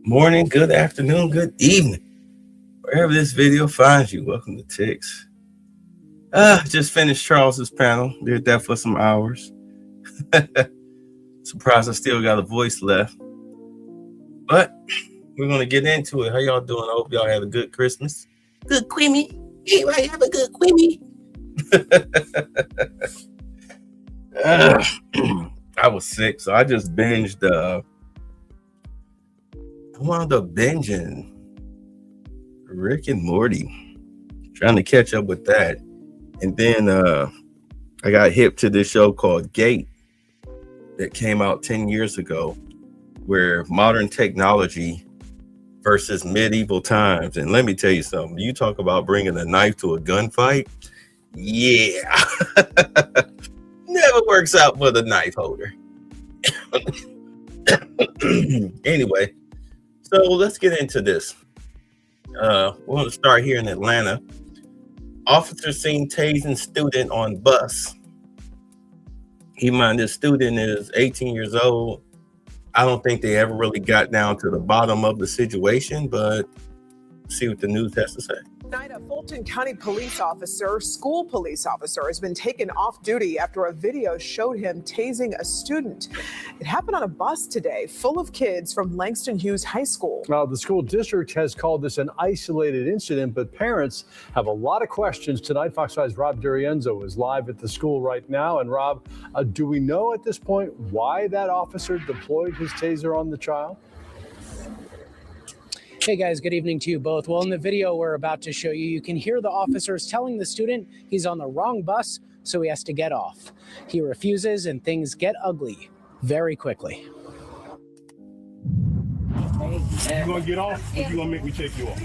morning, good afternoon, good evening. Wherever this video finds you, welcome to Ticks. Just finished Charles's panel. Did that for some hours. Surprised I still got a voice left. But we're going to get into it. How y'all doing? I hope y'all had a good Christmas. Good Quimmy. Anybody have a good Quimmy? I was sick, so I just binged. I wound up binging Rick and Morty, trying to catch up with that. And then I got hip to this show called Gate that came out 10 years ago, where modern technology versus medieval times. And let me tell you something, you talk about bringing a knife to a gunfight. Yeah. Never works out for the knife holder. Anyway, so let's get into this. We're going to start here in Atlanta. Officer seen tasing student on bus. Keep in mind, this student is 18 years old. I don't think they ever really got down to the bottom of the situation, but see what the news has to say. Tonight, a Fulton County school police officer, has been taken off duty after a video showed him tasing a student. It happened on a bus today, full of kids from Langston Hughes High School. Well, the school district has called this an isolated incident, but parents have a lot of questions tonight. Fox 5's Rob Durienzo is live at the school right now. And Rob, do we know at this point why that officer deployed his taser on the child? Hey guys, good evening to you both. Well, in the video we're about to show you, you can hear the officers telling the student he's on the wrong bus, so he has to get off. He refuses and things get ugly very quickly. You gonna get off, or you gonna make me take you off?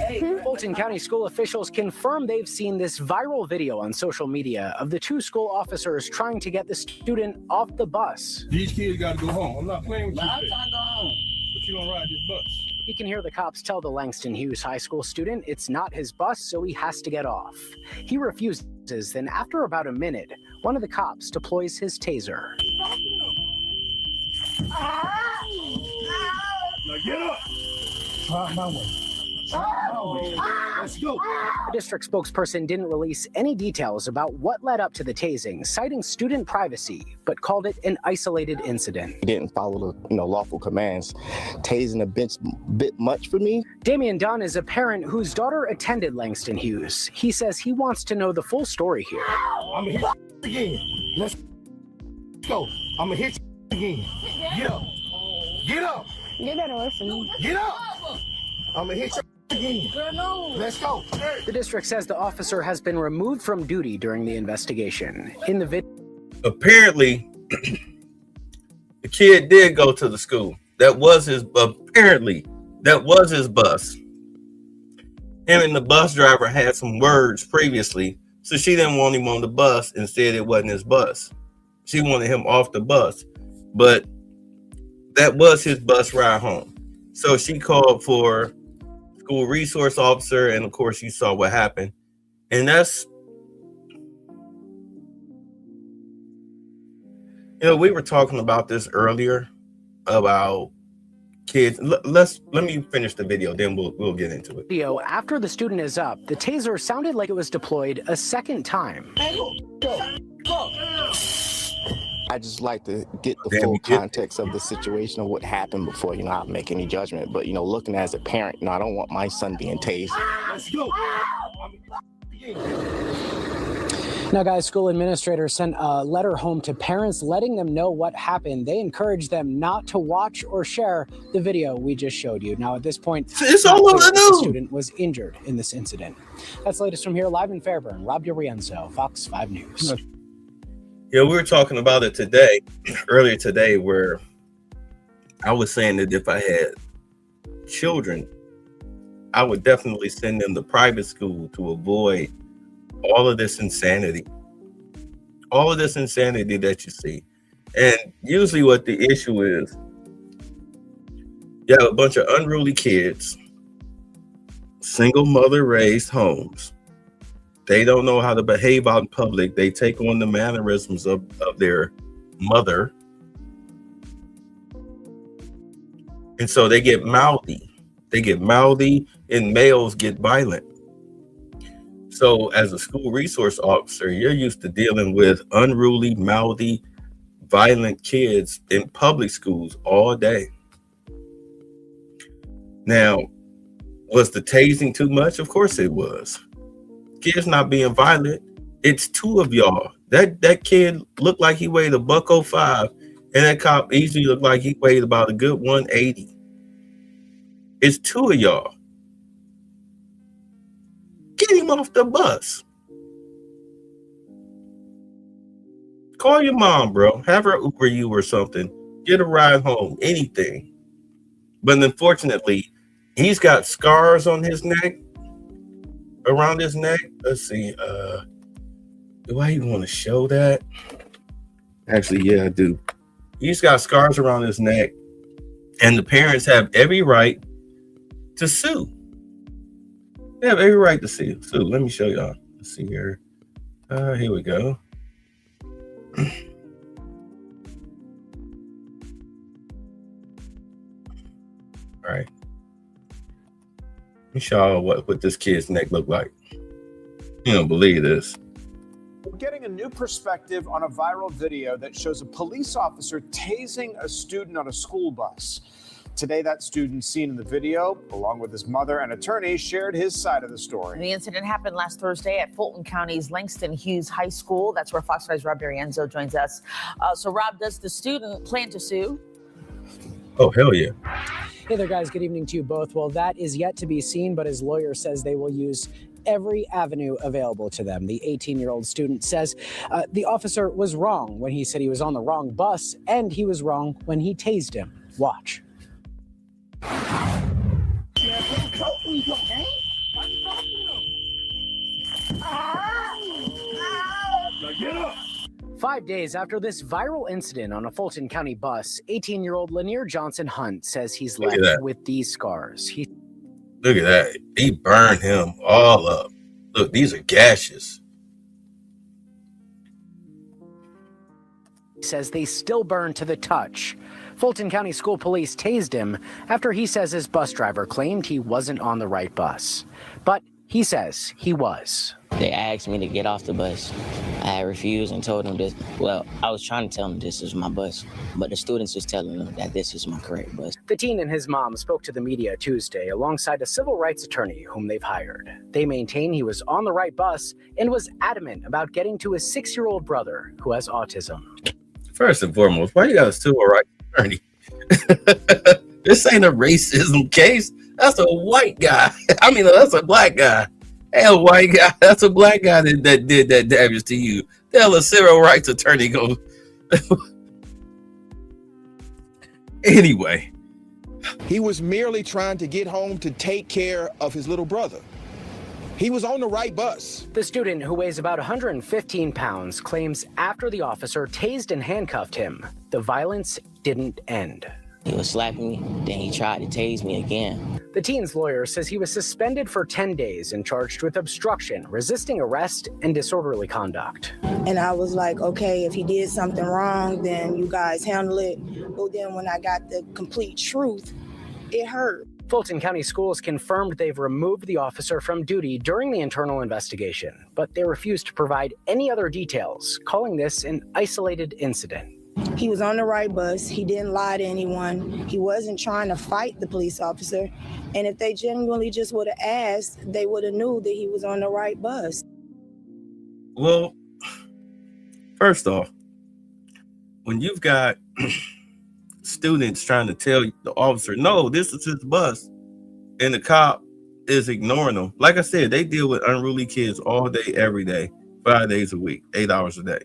Fulton County school officials confirm they've seen this viral video on social media of the two school officers trying to get the student off the bus. These kids gotta go home. I'm not playing with you today. But you gonna ride this bus. You can hear the cops tell the Langston Hughes High School student it's not his bus, so he has to get off. He refuses, then after about a minute, one of the cops deploys his taser. Now get up! Try my way. Let's go. The district spokesperson didn't release any details about what led up to the tasing, citing student privacy, but called it an isolated incident. He didn't follow the lawful commands. Tasing a bit much for me. Damian Dunn is a parent whose daughter attended Langston Hughes. He says he wants to know the full story here. I'm gonna hit you again. Let's go. I'm gonna hit you again. Get up. Get up. You better listen. Get up. I'm gonna hit you again. Let's go. The district says the officer has been removed from duty during the investigation. In the video, apparently, the kid did go to the school. That was his bus. Him and the bus driver had some words previously, so she didn't want him on the bus and said it wasn't his bus. She wanted him off the bus, but that was his bus ride home. So she called for school resource officer, and of course you saw what happened. And that's, we were talking about this earlier about kids. Let me finish the video, then we'll get into it. After the student is up, the taser sounded like it was deployed a second time. I just like to get the full context of the situation of what happened before, I make any judgment. But, looking as a parent, I don't want my son being tased. Let's go. Now, guys, school administrators sent a letter home to parents letting them know what happened. They encouraged them not to watch or share the video we just showed you. Now, at this point, it's all over the news. The student was injured in this incident. That's the latest from here live in Fairburn. Rob Durienzo, Fox 5 News. Yeah, we were talking about it earlier today, where I was saying that if I had children, I would definitely send them to private school to avoid all of this insanity that you see. And usually what the issue is, you have a bunch of unruly kids, single mother raised homes. They don't know how to behave out in public. They take on the mannerisms of their mother. And so they get mouthy. They get mouthy, and males get violent. So as a school resource officer, you're used to dealing with unruly, mouthy, violent kids in public schools all day. Now, was the tasing too much? Of course it was. Kids not being violent. It's two of y'all. That kid looked like he weighed $105, and that cop easily looked like he weighed about a good 180. It's two of y'all. Get him off the bus. Call your mom, bro. Have her Uber you or something. Get a ride home. Anything. But unfortunately, he's got scars on his neck. Around his neck. Let's see. Do I even want to show that? Actually, yeah, I do. He's got scars around his neck. And the parents have every right to sue. They have every right to sue. Let me show y'all. Let's see here. Here we go. All right. Let me show y'all what this kid's neck looked like. You don't believe this. We're getting a new perspective on a viral video that shows a police officer tasing a student on a school bus. Today, that student seen in the video, along with his mother and attorney, shared his side of the story. The incident happened last Thursday at Fulton County's Langston Hughes High School. That's where Fox 5's Rob D'Arienzo joins us. So, Rob, does the student plan to sue? Oh, hell yeah. Hey there, guys. Good evening to you both. Well, that is yet to be seen, but his lawyer says they will use every avenue available to them. The 18-year-old student says the officer was wrong when he said he was on the wrong bus, and he was wrong when he tased him. Watch. Get up. 5 days after this viral incident on a Fulton County bus, 18-year-old Lanier Johnson Hunt says he's left with these scars. Look at that. He burned him all up. Look, these are gashes. He says they still burn to the touch. Fulton County School Police tased him after he says his bus driver claimed he wasn't on the right bus. But he says he was. They asked me to get off the bus. I refused and told them this. Well, I was trying to tell them this is my bus, but the students was telling them that this is my correct bus. The teen and his mom spoke to the media Tuesday alongside a civil rights attorney whom they've hired. They maintain he was on the right bus and was adamant about getting to his 6-year-old brother who has autism. First and foremost, why you got a civil rights attorney? This ain't a racism case. That's a white guy. I mean, that's a black guy. Hey, a white guy. That's a black guy that did that damage to you. Tell a civil rights attorney go. Anyway. He was merely trying to get home to take care of his little brother. He was on the right bus. The student, who weighs about 115 pounds, claims after the officer tased and handcuffed him, the violence didn't end. He was slapping me, then he tried to tase me again. The teen's lawyer says he was suspended for 10 days and charged with obstruction, resisting arrest, and disorderly conduct. And I was like, okay, if he did something wrong, then you guys handle it. But then when I got the complete truth, it hurt. Fulton County Schools confirmed they've removed the officer from duty during the internal investigation, but they refused to provide any other details, calling this an isolated incident. He was on the right bus. He didn't lie to anyone. He wasn't trying to fight the police officer. And if they genuinely just would have asked, they would have knew that he was on the right bus. Well, first off, when you've got students trying to tell the officer, no, this is his bus, and the cop is ignoring them. Like I said, they deal with unruly kids all day, every day, 5 days a week, 8 hours a day.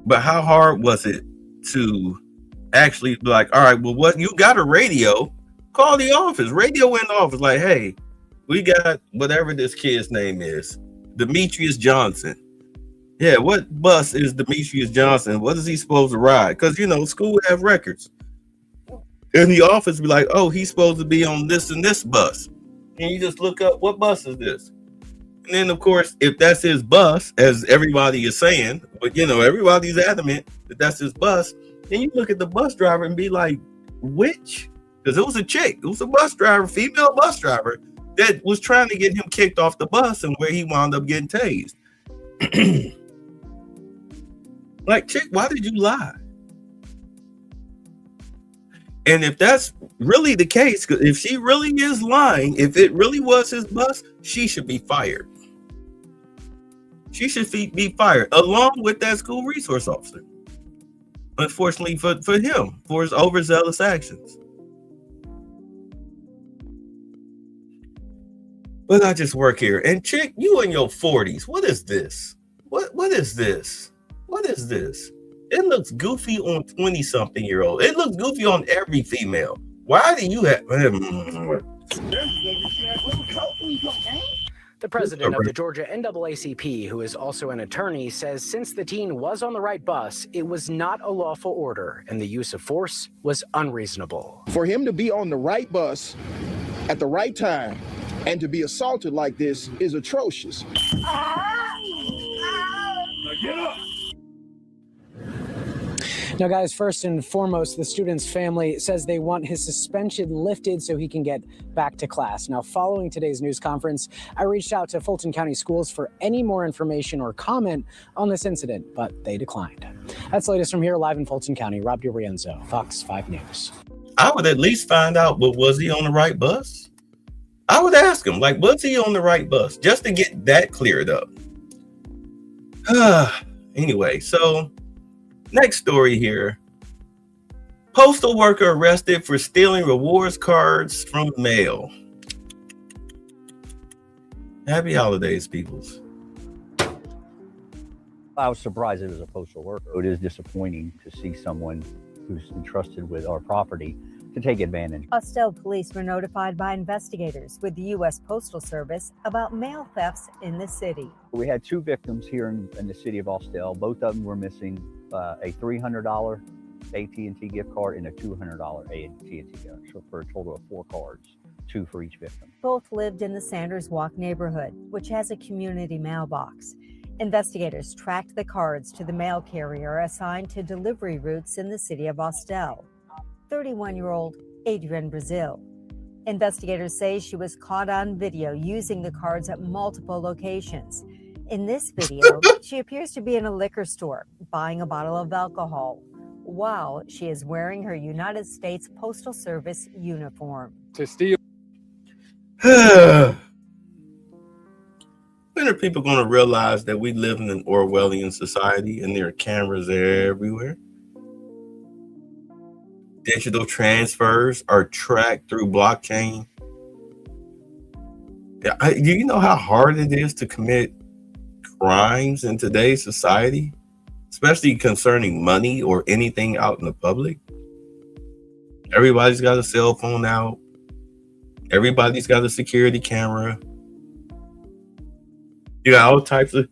But how hard was it to actually be like, all right, well, what you got a radio? Call the office. Radio in the office, like, hey, we got whatever this kid's name is, Demetrius Johnson. Yeah, what bus is Demetrius Johnson? What is he supposed to ride? Because, you know, school would have records. And the office be like, oh, he's supposed to be on this and this bus. And you just look up, what bus is this? And then, of course, if that's his bus, as everybody is saying, but, you know, everybody's adamant that that's his bus, then you look at the bus driver and be like, which, because it was a chick, it was a bus driver, female bus driver, that was trying to get him kicked off the bus, and where he wound up getting tased. Like, chick, why did you lie? And if that's really the case, if she really is lying, if it really was his bus, she should be fired. She should be fired along with that school resource officer. Unfortunately for him, for his overzealous actions. But I just work here. And chick, you in your 40s. What is this? What is this? What is this? It looks goofy on 20-something-year-old. It looks goofy on every female. Why do you have... The president of the Georgia NAACP, who is also an attorney, says since the teen was on the right bus, it was not a lawful order and the use of force was unreasonable. For him to be on the right bus at the right time and to be assaulted like this is atrocious. Get up! Now, guys, first and foremost, the student's family says they want his suspension lifted so he can get back to class. Now, following today's news conference, I reached out to Fulton County Schools for any more information or comment on this incident, but they declined. That's the latest from here live in Fulton County. Rob DiRienzo, Fox 5 News. I would at least find out, but was he on the right bus? I would ask him, like, was he on the right bus? Just to get that cleared up. Anyway, so... next story here. Postal worker arrested for stealing rewards cards from mail. Happy holidays, peoples. I was surprised it was a postal worker. It is disappointing to see someone who's entrusted with our property to take advantage. Austell police were notified by investigators with the U.S. Postal Service about mail thefts in the city. We had two victims here in the city of Austell. Both of them were missing a $300 AT&T gift card and a $200 AT&T gift card, so for a total of 4 cards, 2 for each victim. Both lived in the Sanders Walk neighborhood, which has a community mailbox. Investigators tracked the cards to the mail carrier assigned to delivery routes in the city of Austell, 31-year-old Adrienne Brazil. Investigators say she was caught on video using the cards at multiple locations. In this video, she appears to be in a liquor store buying a bottle of alcohol while she is wearing her United States Postal Service uniform. To steal. When are people going to realize that we live in an Orwellian society and there are cameras everywhere? Digital transfers are tracked through blockchain. Do you know how hard it is to commit crimes in today's society, especially concerning money or anything out in the public? Everybody's got a cell phone out. Everybody's got a security camera. You got all types of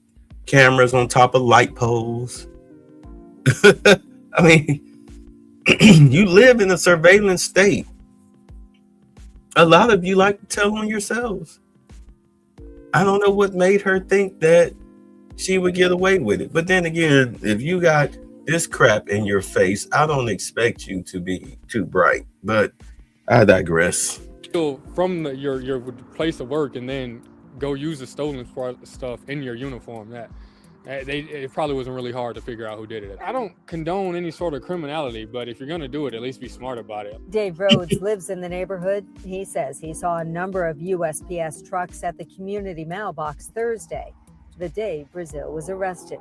cameras on top of light poles. I mean, you live in a surveillance state. A lot of you like to tell on yourselves. I don't know what made her think that she would get away with it. But then again, if you got this crap in your face, I don't expect you to be too bright. But I digress. From your place of work and then go use the stolen stuff in your uniform. It probably wasn't really hard to figure out who did it. I don't condone any sort of criminality, but if you're going to do it, at least be smart about it. Dave Rhodes lives in the neighborhood. He says he saw a number of USPS trucks at the community mailbox Thursday, the day Brazil was arrested.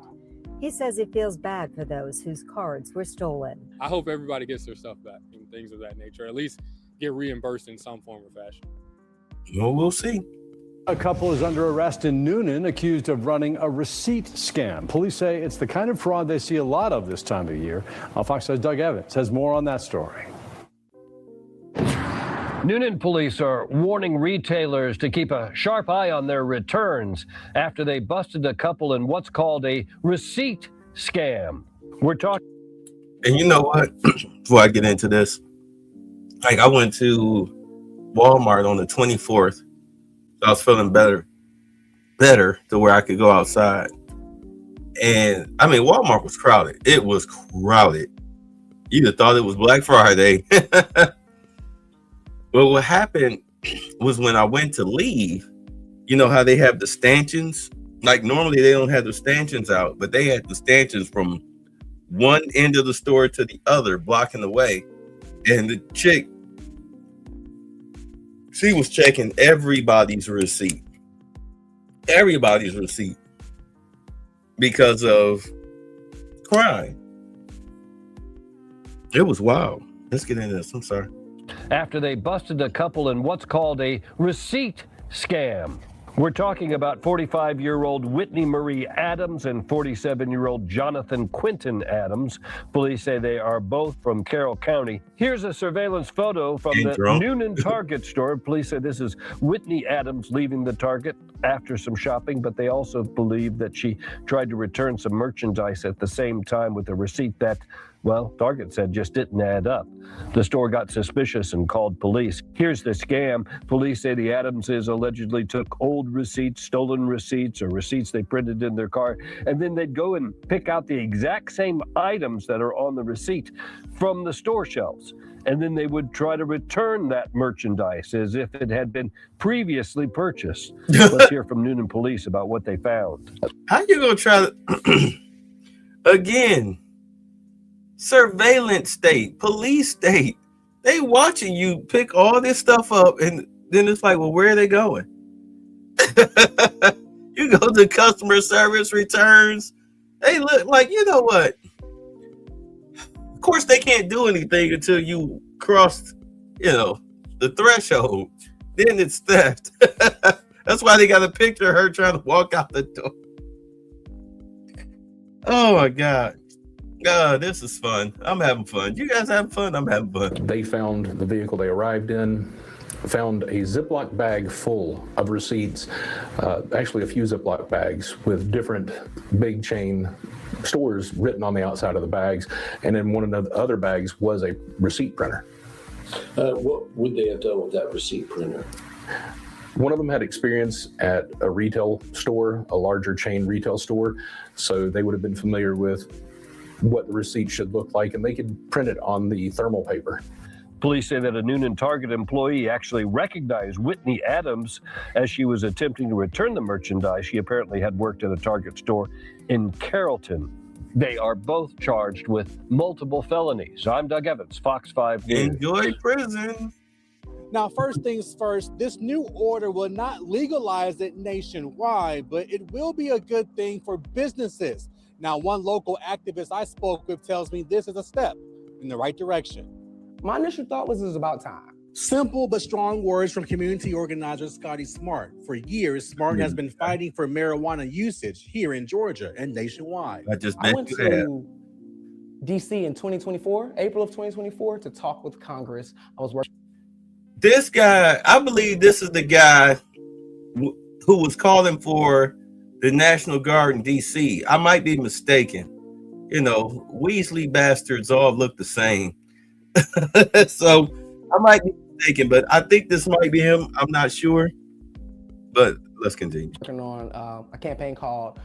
He says he feels bad for those whose cards were stolen. I hope everybody gets their stuff back and things of that nature, at least get reimbursed in some form or fashion. Well, we'll see. A couple is under arrest in Noonan, accused of running a receipt scam. Police say it's the kind of fraud they see a lot of this time of year. Fox 5's Doug Evans has more on that story. Noonan police are warning retailers to keep a sharp eye on their returns after they busted a couple in what's called a receipt scam. We're talking. And you know what? Before I get into this, like, I went to Walmart on the 24th. So I was feeling better to where I could go outside. And I mean, Walmart was crowded. It was crowded. You'd have thought it was Black Friday. Well, what happened was when I went to leave, you know how they have the stanchions? Like normally they don't have the stanchions out, but they had the stanchions from one end of the store to the other, blocking the way. And the chick, she was checking everybody's receipt. Everybody's receipt. Because of crime. It was wild. Let's get into this. I'm sorry. After they busted a couple in what's called a receipt scam. We're talking about 45-year-old Whitney Marie Adams and 47-year-old Jonathan Quinton Adams. Police say they are both from Carroll County. Here's a surveillance photo from the Noonan Target store. Police say this is Whitney Adams leaving the Target after some shopping, but they also believe that she tried to return some merchandise at the same time with a receipt that, well, Target said just didn't add up. The store got suspicious and called police. Here's the scam. Police say the Adamses allegedly took old receipts, stolen receipts, or receipts they printed in their car, and then they'd go and pick out the exact same items that are on the receipt from the store shelves. And then they would try to return that merchandise as if it had been previously purchased. Let's hear from Noonan Police about what they found. How you gonna try to again? Surveillance state, police state. They watching you pick all this stuff up, and then it's like, well, where are they going? You go to customer service returns. They look like, you know what? Of course, they can't do anything until you cross, you know, the threshold. Then it's theft. That's why they got a picture of her trying to walk out the door. Oh my God. God, this is fun. I'm having fun. You guys having fun? I'm having fun. They found the vehicle they arrived in, found a Ziploc bag full of receipts, actually a few Ziploc bags with different big chain stores written on the outside of the bags. And in one of the other bags was a receipt printer. What would they have done with that receipt printer? One of them had experience at a retail store, a larger chain retail store. So they would have been familiar with what the receipt should look like, and they could print it on the thermal paper. Police say that a Noonan Target employee actually recognized Whitney Adams as she was attempting to return the merchandise. She apparently had worked at a Target store in Carrollton. They are both charged with multiple felonies. I'm Doug Evans, Fox 5 News. Enjoy prison. Now, first things first, this new order will not legalize it nationwide, but it will be a good thing for businesses. Now, one local activist I spoke with tells me this is a step in the right direction. My initial thought was it was about time. Simple but strong words from community organizer Scotty Smart. For years, Smart has been fighting for marijuana usage here in Georgia and nationwide. I went to DC in 2024, April of 2024, to talk with Congress. I was working. This guy, I believe this is the guy who was calling for the National Guard in DC. I might be mistaken. You know, Weasley bastards all look the same. So I might be mistaken, but I think this might be him. I'm not sure. But let's continue. Working on a campaign called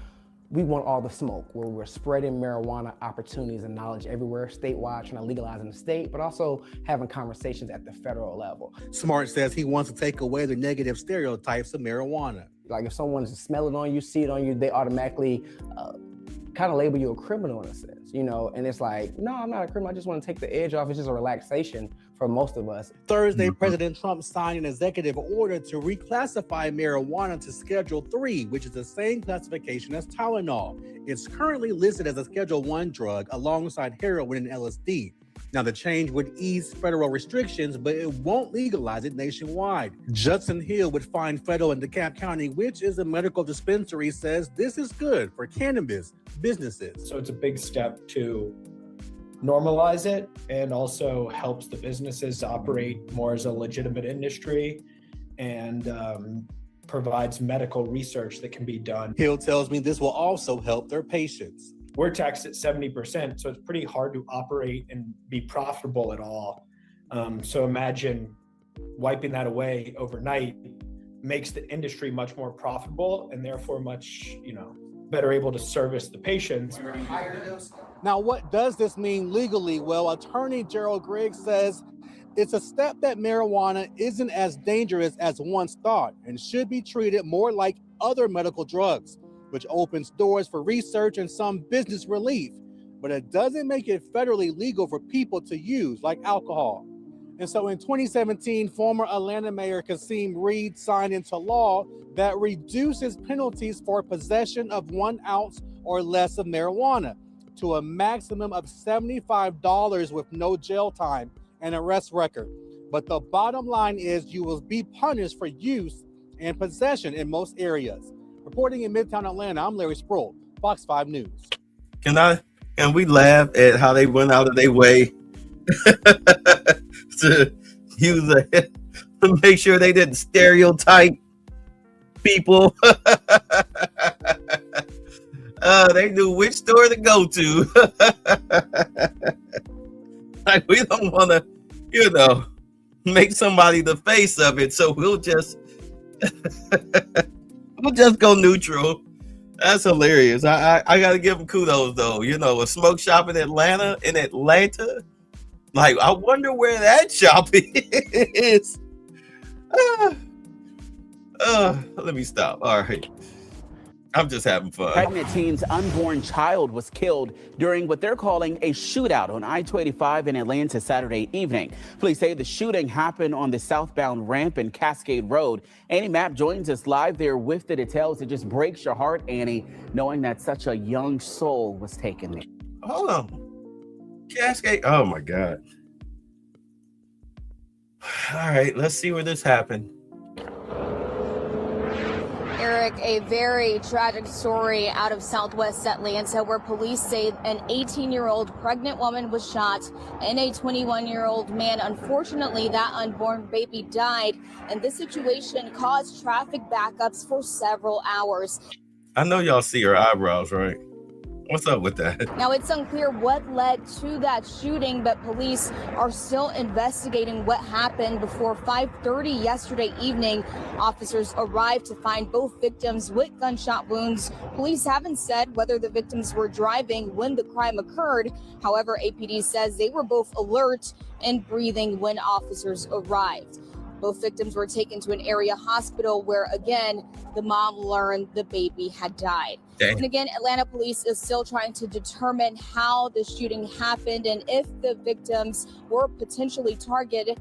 We Want All the Smoke, where we're spreading marijuana opportunities and knowledge everywhere statewide, trying to legalize in the state, but also having conversations at the federal level. Smart says he wants to take away the negative stereotypes of marijuana. Like if someone's smelling on you, see it on you, they automatically kind of label you a criminal in a sense, you know? And it's like, no, I'm not a criminal. I just want to take the edge off. It's just a relaxation for most of us. Thursday, President Trump signed an executive order to reclassify marijuana to Schedule 3, which is the same classification as Tylenol. It's currently listed as a Schedule 1 drug alongside heroin and LSD. Now, the change would ease federal restrictions, but it won't legalize it nationwide. Judson Hill with Fine Federal in DeKalb County, which is a medical dispensary, says this is good for cannabis businesses. So it's a big step to normalize it and also helps the businesses to operate more as a legitimate industry and provides medical research that can be done. Hill tells me this will also help their patients. We're taxed at 70%, so it's pretty hard to operate and be profitable at all. So imagine wiping that away overnight makes the industry much more profitable and therefore much, better able to service the patients. Now, what does this mean legally? Well, attorney Gerald Griggs says it's a step that marijuana isn't as dangerous as once thought and should be treated more like other medical drugs, which opens doors for research and some business relief. But it doesn't make it federally legal for people to use, like alcohol. And so in 2017, former Atlanta Mayor Kasim Reed signed into law that reduces penalties for possession of 1 ounce or less of marijuana to a maximum of $75 with no jail time and arrest record. But the bottom line is you will be punished for use and possession in most areas. Reporting in Midtown Atlanta, I'm Larry Sproul, Fox 5 News. Can we laugh at how they went out of their way to use to make sure they didn't stereotype people? They knew which store to go to. Like, we don't want to, make somebody the face of it, so we'll just go neutral. That's hilarious. I gotta give them kudos though. A smoke shop in Atlanta. Like, I wonder where that shop is. Let me stop. All right. I'm just having fun. Pregnant teen's unborn child was killed during what they're calling a shootout on I-285 in Atlanta Saturday evening. Police say the shooting happened on the southbound ramp in Cascade Road. Annie Mapp joins us live there with the details. It just breaks your heart, Annie, knowing that such a young soul was taken there. Hold on. Cascade. Oh, my God. All right, let's see where this happened. Eric, a very tragic story out of Southwest Atlanta where police say an 18-year-old pregnant woman was shot and a 21-year-old man. Unfortunately, that unborn baby died, and this situation caused traffic backups for several hours. I know y'all see her eyebrows, right? What's up with that? Now, it's unclear what led to that shooting, but police are still investigating what happened. Before 5:30 yesterday evening, officers arrived to find both victims with gunshot wounds. Police haven't said whether the victims were driving when the crime occurred. However, APD says they were both alert and breathing when officers arrived. Both victims were taken to an area hospital where, again, the mom learned the baby had died. Dang. And again, Atlanta police is still trying to determine how the shooting happened and if the victims were potentially targeted.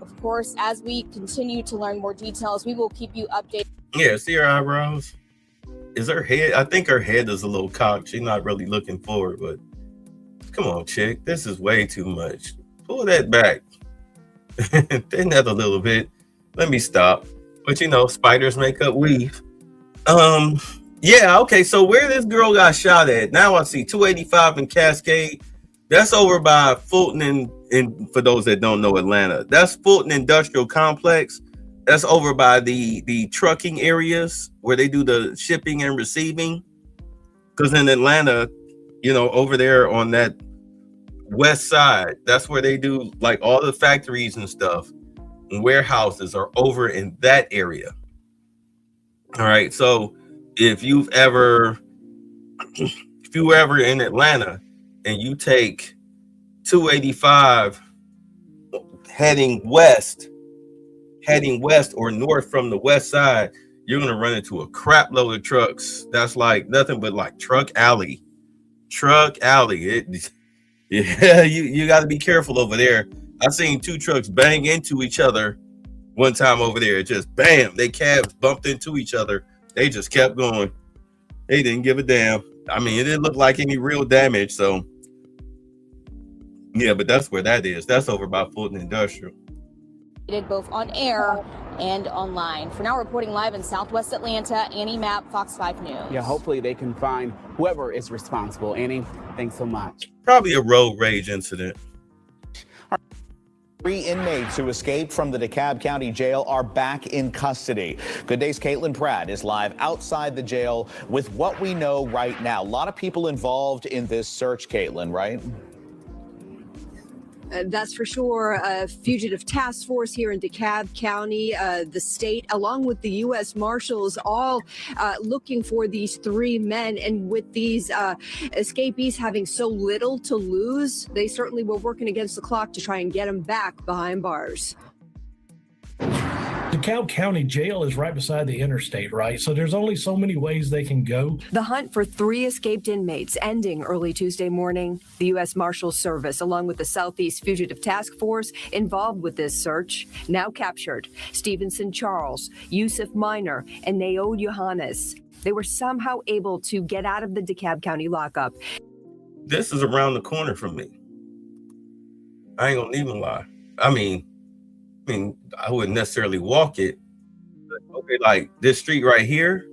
Of course, as we continue to learn more details, we will keep you updated. Yeah, see her eyebrows? Is her head? I think her head is a little cocked. She's not really looking forward, but come on, chick. This is way too much. Pull that back. Thin that a little bit. Let me stop. But spiders make up weave. Yeah, okay. So where this girl got shot at? Now I see 285 in Cascade. That's over by Fulton and for those that don't know Atlanta, that's Fulton Industrial Complex. That's over by the trucking areas where they do the shipping and receiving. Because in Atlanta, over there on that west side, that's where they do like all the factories and stuff, and warehouses are over in that area. All right, so if you were ever in Atlanta and you take 285 heading west or north from the west side, you're gonna run into a crap load of trucks. That's like nothing but like truck alley. Yeah, you got to be careful over there. I seen 2 trucks bang into each other one time over there. Just bam, they cabs bumped into each other. They just kept going. They didn't give a damn. I mean, it didn't look like any real damage. So, yeah, but that's where that is. That's over by Fulton Industrial. Both on air and online. For now, reporting live in Southwest Atlanta, Annie Mapp, Fox 5 News. Yeah, hopefully they can find whoever is responsible. Annie, thanks so much. Probably a road rage incident. 3 inmates who escaped from the DeKalb County Jail are back in custody. Good Day's Caitlin Pratt is live outside the jail with what we know right now. A lot of people involved in this search, Caitlin, right? That's for sure. A fugitive task force here in DeKalb County, the state, along with the U.S. Marshals, all looking for these three men. And with these escapees having so little to lose, they certainly were working against the clock to try and get them back behind bars. DeKalb County Jail is right beside the interstate, right? So there's only so many ways they can go. The hunt for three escaped inmates ending early Tuesday morning. The U.S. Marshals Service, along with the Southeast Fugitive Task Force involved with this search, now captured Stevenson Charles, Yusuf Minor, and Naod Johannes. They were somehow able to get out of the DeKalb County lockup. This is around the corner from me. I ain't gonna even lie. I mean, I wouldn't necessarily walk it. But okay, like this street right here,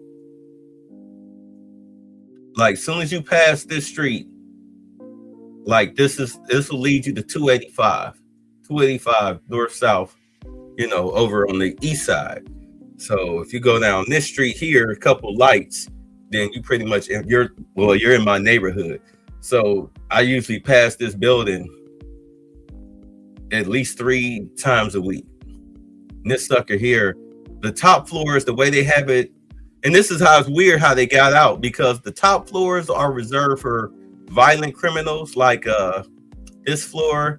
like soon as you pass this street, like this will lead you to 285 north south, over on the east side. So if you go down this street here, a couple lights, then you pretty much you're in my neighborhood. So I usually pass this building at least 3 times a week. And this sucker here, the top floors, the way they have it, and this is how it's weird how they got out, because the top floors are reserved for violent criminals, like this floor,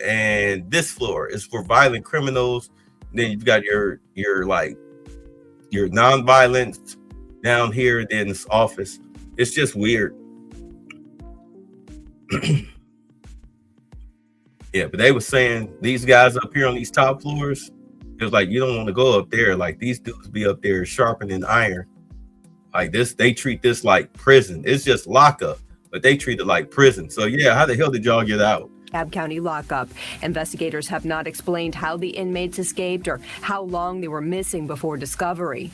and this floor is for violent criminals. And then you've got your non-violent down here, then this office. It's just weird. Yeah, but they were saying these guys up here on these top floors, it was like, you don't want to go up there. Like these dudes be up there sharpening iron. Like this, they treat this like prison. It's just lockup, but they treat it like prison. So yeah, how the hell did y'all get out? DeKalb County lockup. Investigators have not explained how the inmates escaped or how long they were missing before discovery.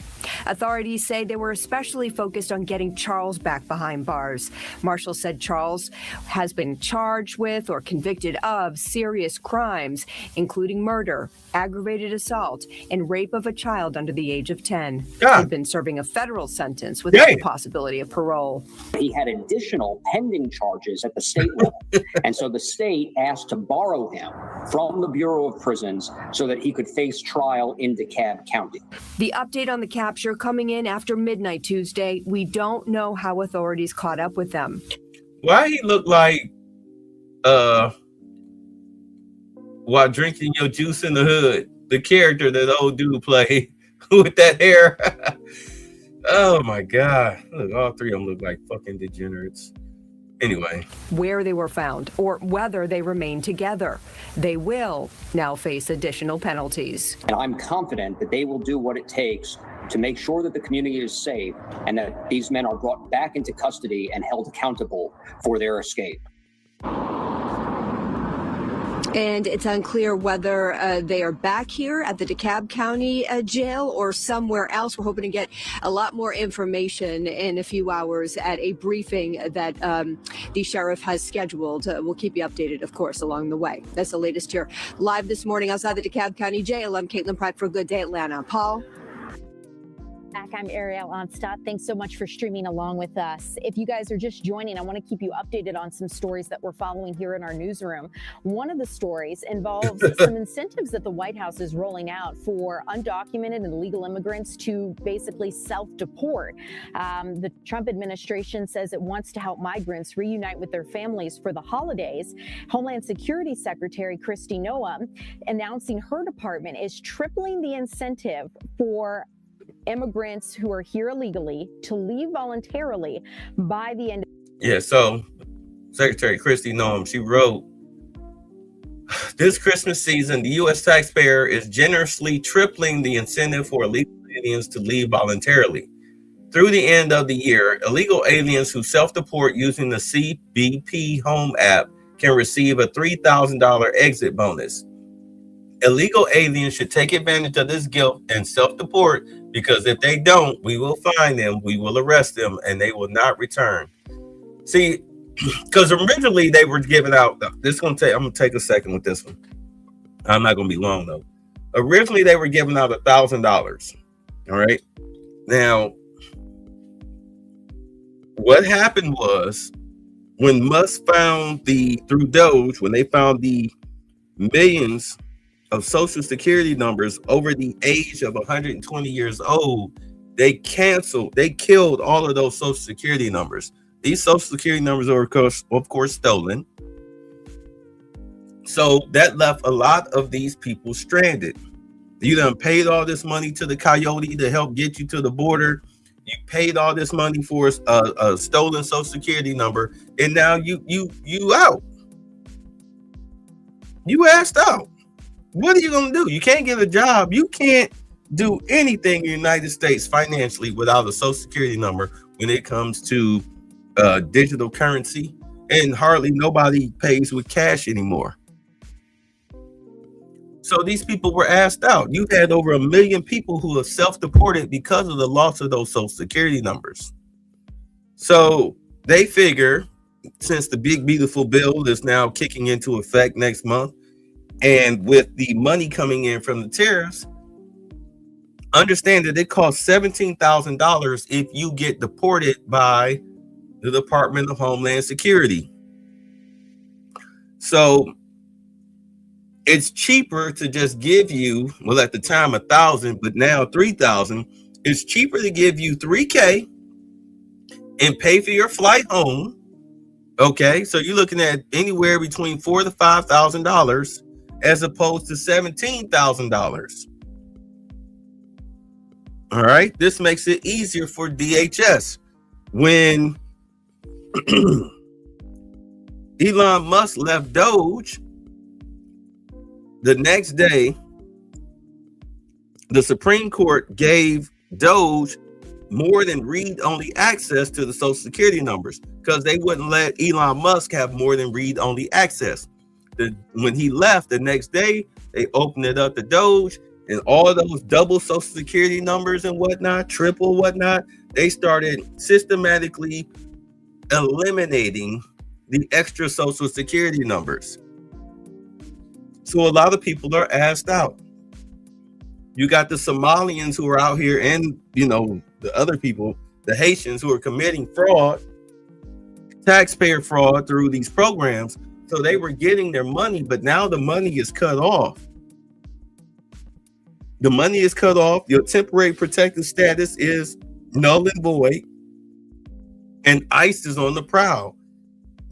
Authorities say they were especially focused on getting Charles back behind bars. Marshall said Charles has been charged with or convicted of serious crimes, including murder, aggravated assault, and rape of a child under the age of 10. He'd been serving a federal sentence with the possibility of parole. He had additional pending charges at the state level. And so the state asked to borrow him from the Bureau of Prisons so that he could face trial in DeKalb County. The update on the capture coming in after midnight Tuesday. We don't know how authorities caught up with them. Why he look like while drinking your juice in the hood, the character that the old dude played with that hair. Oh my God. Look, all three of them look like fucking degenerates. Anyway, where they were found or whether they remain together, they will now face additional penalties. And I'm confident that they will do what it takes to make sure that the community is safe and that these men are brought back into custody and held accountable for their escape. And it's unclear whether they are back here at the DeKalb County jail or somewhere else. We're hoping to get a lot more information in a few hours at a briefing that the sheriff has scheduled. We'll keep you updated, of course, along the way. That's the latest here. Live this morning outside the DeKalb County jail, I'm Caitlin Pratt for Good Day Atlanta. Paul? I'm Ariel Onstadt. Thanks so much for streaming along with us. If you guys are just joining, I want to keep you updated on some stories that we're following here in our newsroom. One of the stories involves some incentives that the White House is rolling out for undocumented and illegal immigrants to basically self-deport. The Trump administration says it wants to help migrants reunite with their families for the holidays. Homeland Security Secretary Kristi Noem announcing her department is tripling the incentive for immigrants who are here illegally to leave voluntarily by the end. Yeah, so Secretary Kristi Noem, she wrote, this Christmas season, the U.S. taxpayer is generously tripling the incentive for illegal aliens to leave voluntarily. Through the end of the year, illegal aliens who self-deport using the CBP Home app can receive a $3,000 exit bonus. Illegal aliens should take advantage of this gift and self-deport, because if they don't, we will find them, we will arrest them, and they will not return. See, because originally they were giving out, I'm going to take a second with this one. I'm not going to be long though. Originally they were giving out $1,000. All right. Now, what happened was when Musk found through Doge, when they found the millions of social security numbers over the age of 120 years old, they killed all of those social security numbers. These social security numbers are of course stolen. So that left a lot of these people stranded. You done paid all this money to the coyote to help get you to the border. You paid all this money for a stolen social security number, and now you out. You asked out. What are you gonna do? You can't get a job. You can't do anything in the United States financially without a social security number when it comes to digital currency, and hardly nobody pays with cash anymore. So these people were asked out. You've had over 1 million people who have self-deported because of the loss of those social security numbers. So they figure, since the big beautiful bill is now kicking into effect next month, and with the money coming in from the tariffs, understand that it costs $17,000 if you get deported by the Department of Homeland Security. So it's cheaper to just give you, well, at the time, 1,000, but now 3,000. It's cheaper to give you $3,000 and pay for your flight home. Okay, so you're looking at anywhere between $4,000 to $5,000 as opposed to $17,000. All right, this makes it easier for DHS. When Elon Musk left Doge, the next day, the Supreme Court gave Doge more than read-only access to the social security numbers because they wouldn't let Elon Musk have more than read-only access. When he left the next day, they opened it up to Doge, and all of those double social security numbers and whatnot, triple whatnot, they started systematically eliminating the extra social security numbers. So a lot of people are asked out. You got the Somalians who are out here, and the other people, the Haitians, who are committing fraud, taxpayer fraud through these programs. So they were getting their money, but now the money is cut off. The money is cut off. Your temporary protected status is null and void, and ICE is on the prowl.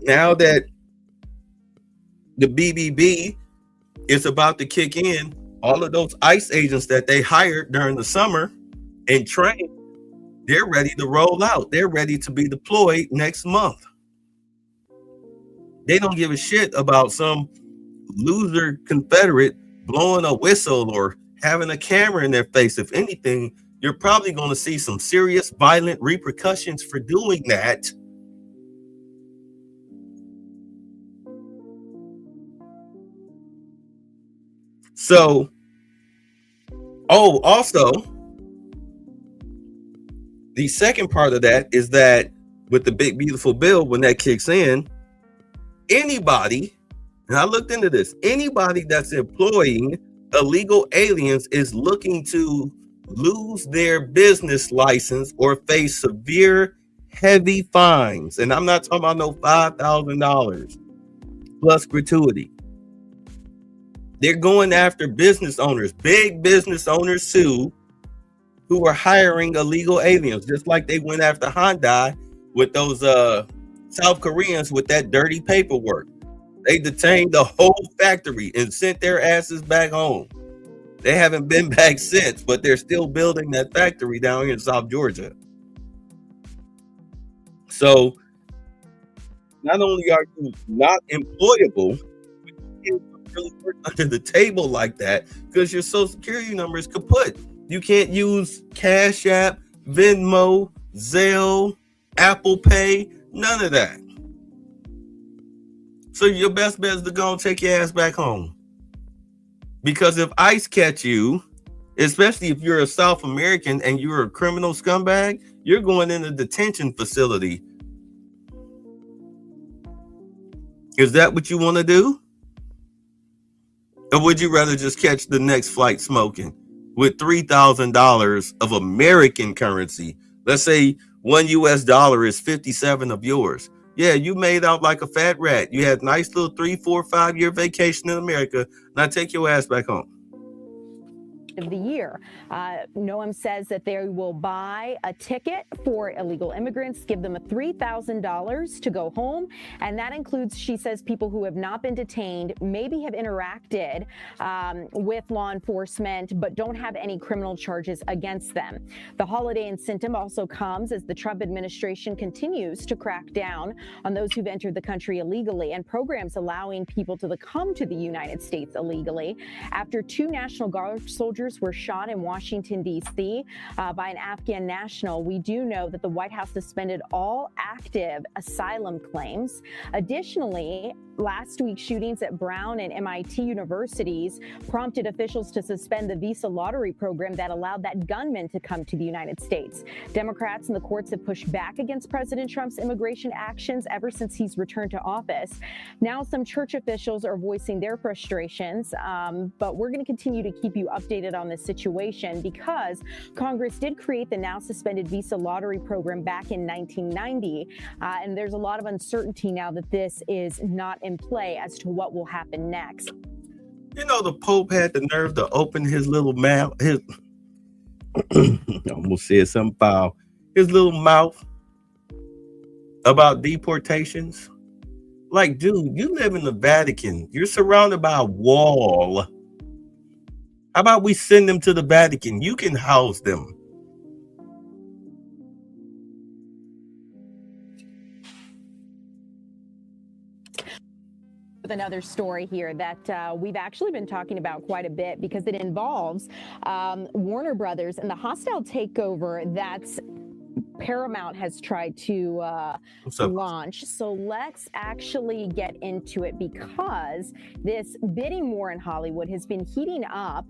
Now that the BBB is about to kick in, all of those ICE agents that they hired during the summer and trained, they're ready to roll out. They're ready to be deployed next month. They don't give a shit about some loser Confederate blowing a whistle or having a camera in their face. If anything, you're probably going to see some serious violent repercussions for doing that. So, also, the second part of that is that with the big beautiful bill, when that kicks in, anybody, and I looked into this, anybody that's employing illegal aliens is looking to lose their business license or face severe, heavy fines. And I'm not talking about no $5,000 plus gratuity. They're going after business owners, big business owners too, who are hiring illegal aliens, just like they went after Hyundai with those South Koreans with that dirty paperwork. They detained the whole factory and sent their asses back home. They haven't been back since, but they're still building that factory down here in South Georgia. So not only are you not employable, you can't really work under the table like that because your social security number is kaput. You can't use Cash App, Venmo, Zelle, Apple Pay, none of that. So your best bet is to go and take your ass back home. Because if ICE catch you, especially if you're a South American and you're a criminal scumbag, you're going in a detention facility. Is that what you want to do? Or would you rather just catch the next flight smoking with $3,000 of American currency? Let's say $1 US is 57 of yours. Yeah, you made out like a fat rat. You had nice little 3, 4, 5 year vacation in America. Now take your ass back home. Of the year. Noam says that they will buy a ticket for illegal immigrants, give them a $3,000 to go home. And that includes, she says, people who have not been detained, maybe have interacted with law enforcement, but don't have any criminal charges against them. The holiday incentive also comes as the Trump administration continues to crack down on those who've entered the country illegally and programs allowing people to come to the United States illegally. After 2 National Guard soldiers were shot in Washington, D.C. By an Afghan national, we do know that the White House suspended all active asylum claims. Additionally, last week's shootings at Brown and MIT universities prompted officials to suspend the visa lottery program that allowed that gunman to come to the United States. Democrats in the courts have pushed back against President Trump's immigration actions ever since he's returned to office. Now some church officials are voicing their frustrations, but we're going to continue to keep you updated on this situation because Congress did create the now suspended visa lottery program back in 1990, and there's a lot of uncertainty now that this is not in play as to what will happen next. You know, the Pope had the nerve to open his little mouth, I almost said something foul, his little mouth about deportations. Like, dude, you live in the Vatican. You're surrounded by a wall. How about we send them to the Vatican? You can house them. With another story here that we've actually been talking about quite a bit because it involves Warner Brothers and the hostile takeover that's Paramount has tried to launch. So let's actually get into it because this bidding war in Hollywood has been heating up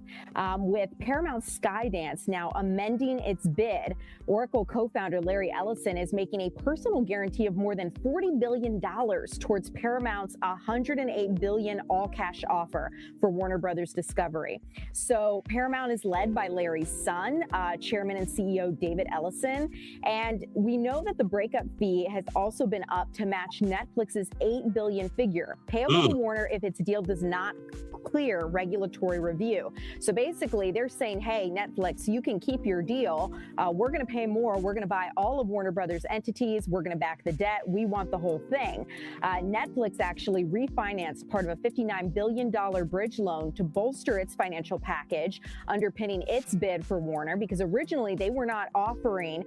with Paramount Skydance now amending its bid. Oracle co-founder Larry Ellison is making a personal guarantee of more than $40 billion towards Paramount's $108 billion all-cash offer for Warner Brothers Discovery. So Paramount is led by Larry's son, Chairman and CEO David Ellison. And we know that the breakup fee has also been up to match Netflix's $8 billion figure, payable to Warner if its deal does not clear regulatory review. So basically, they're saying, hey, Netflix, you can keep your deal. We're going to pay more. We're going to buy all of Warner Brothers entities. We're going to back the debt. We want the whole thing. Netflix actually refinanced part of a $59 billion bridge loan to bolster its financial package, underpinning its bid for Warner, because originally they were not offering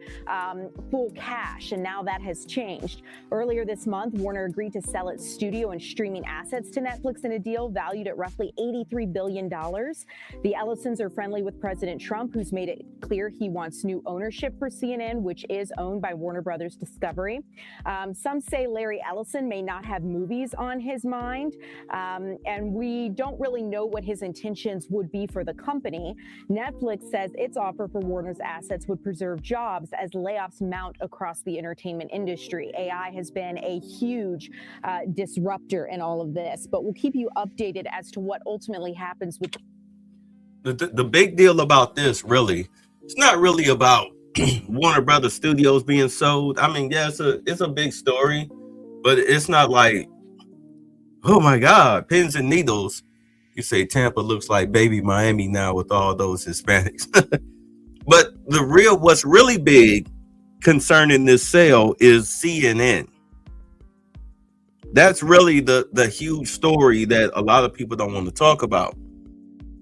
full cash, and now that has changed. Earlier this month, Warner agreed to sell its studio and streaming assets to Netflix in a deal valued at roughly $83 billion. The Ellisons are friendly with President Trump, who's made it clear he wants new ownership for CNN, which is owned by Warner Brothers Discovery. Some say Larry Ellison may not have movies on his mind, and we don't really know what his intentions would be for the company. Netflix says its offer for Warner's assets would preserve jobs as layoffs mount across the entertainment industry. AI has been a huge disruptor in all of this, but we'll keep you updated as to what ultimately happens with the big deal about this. Really, it's not really about Warner Brothers Studios being sold. I mean, yeah, it's a big story, but it's not like, oh my God, pins and needles. You say Tampa looks like baby Miami now with all those Hispanics. But what's really big concerning this sale is CNN. That's really the huge story that a lot of people don't want to talk about.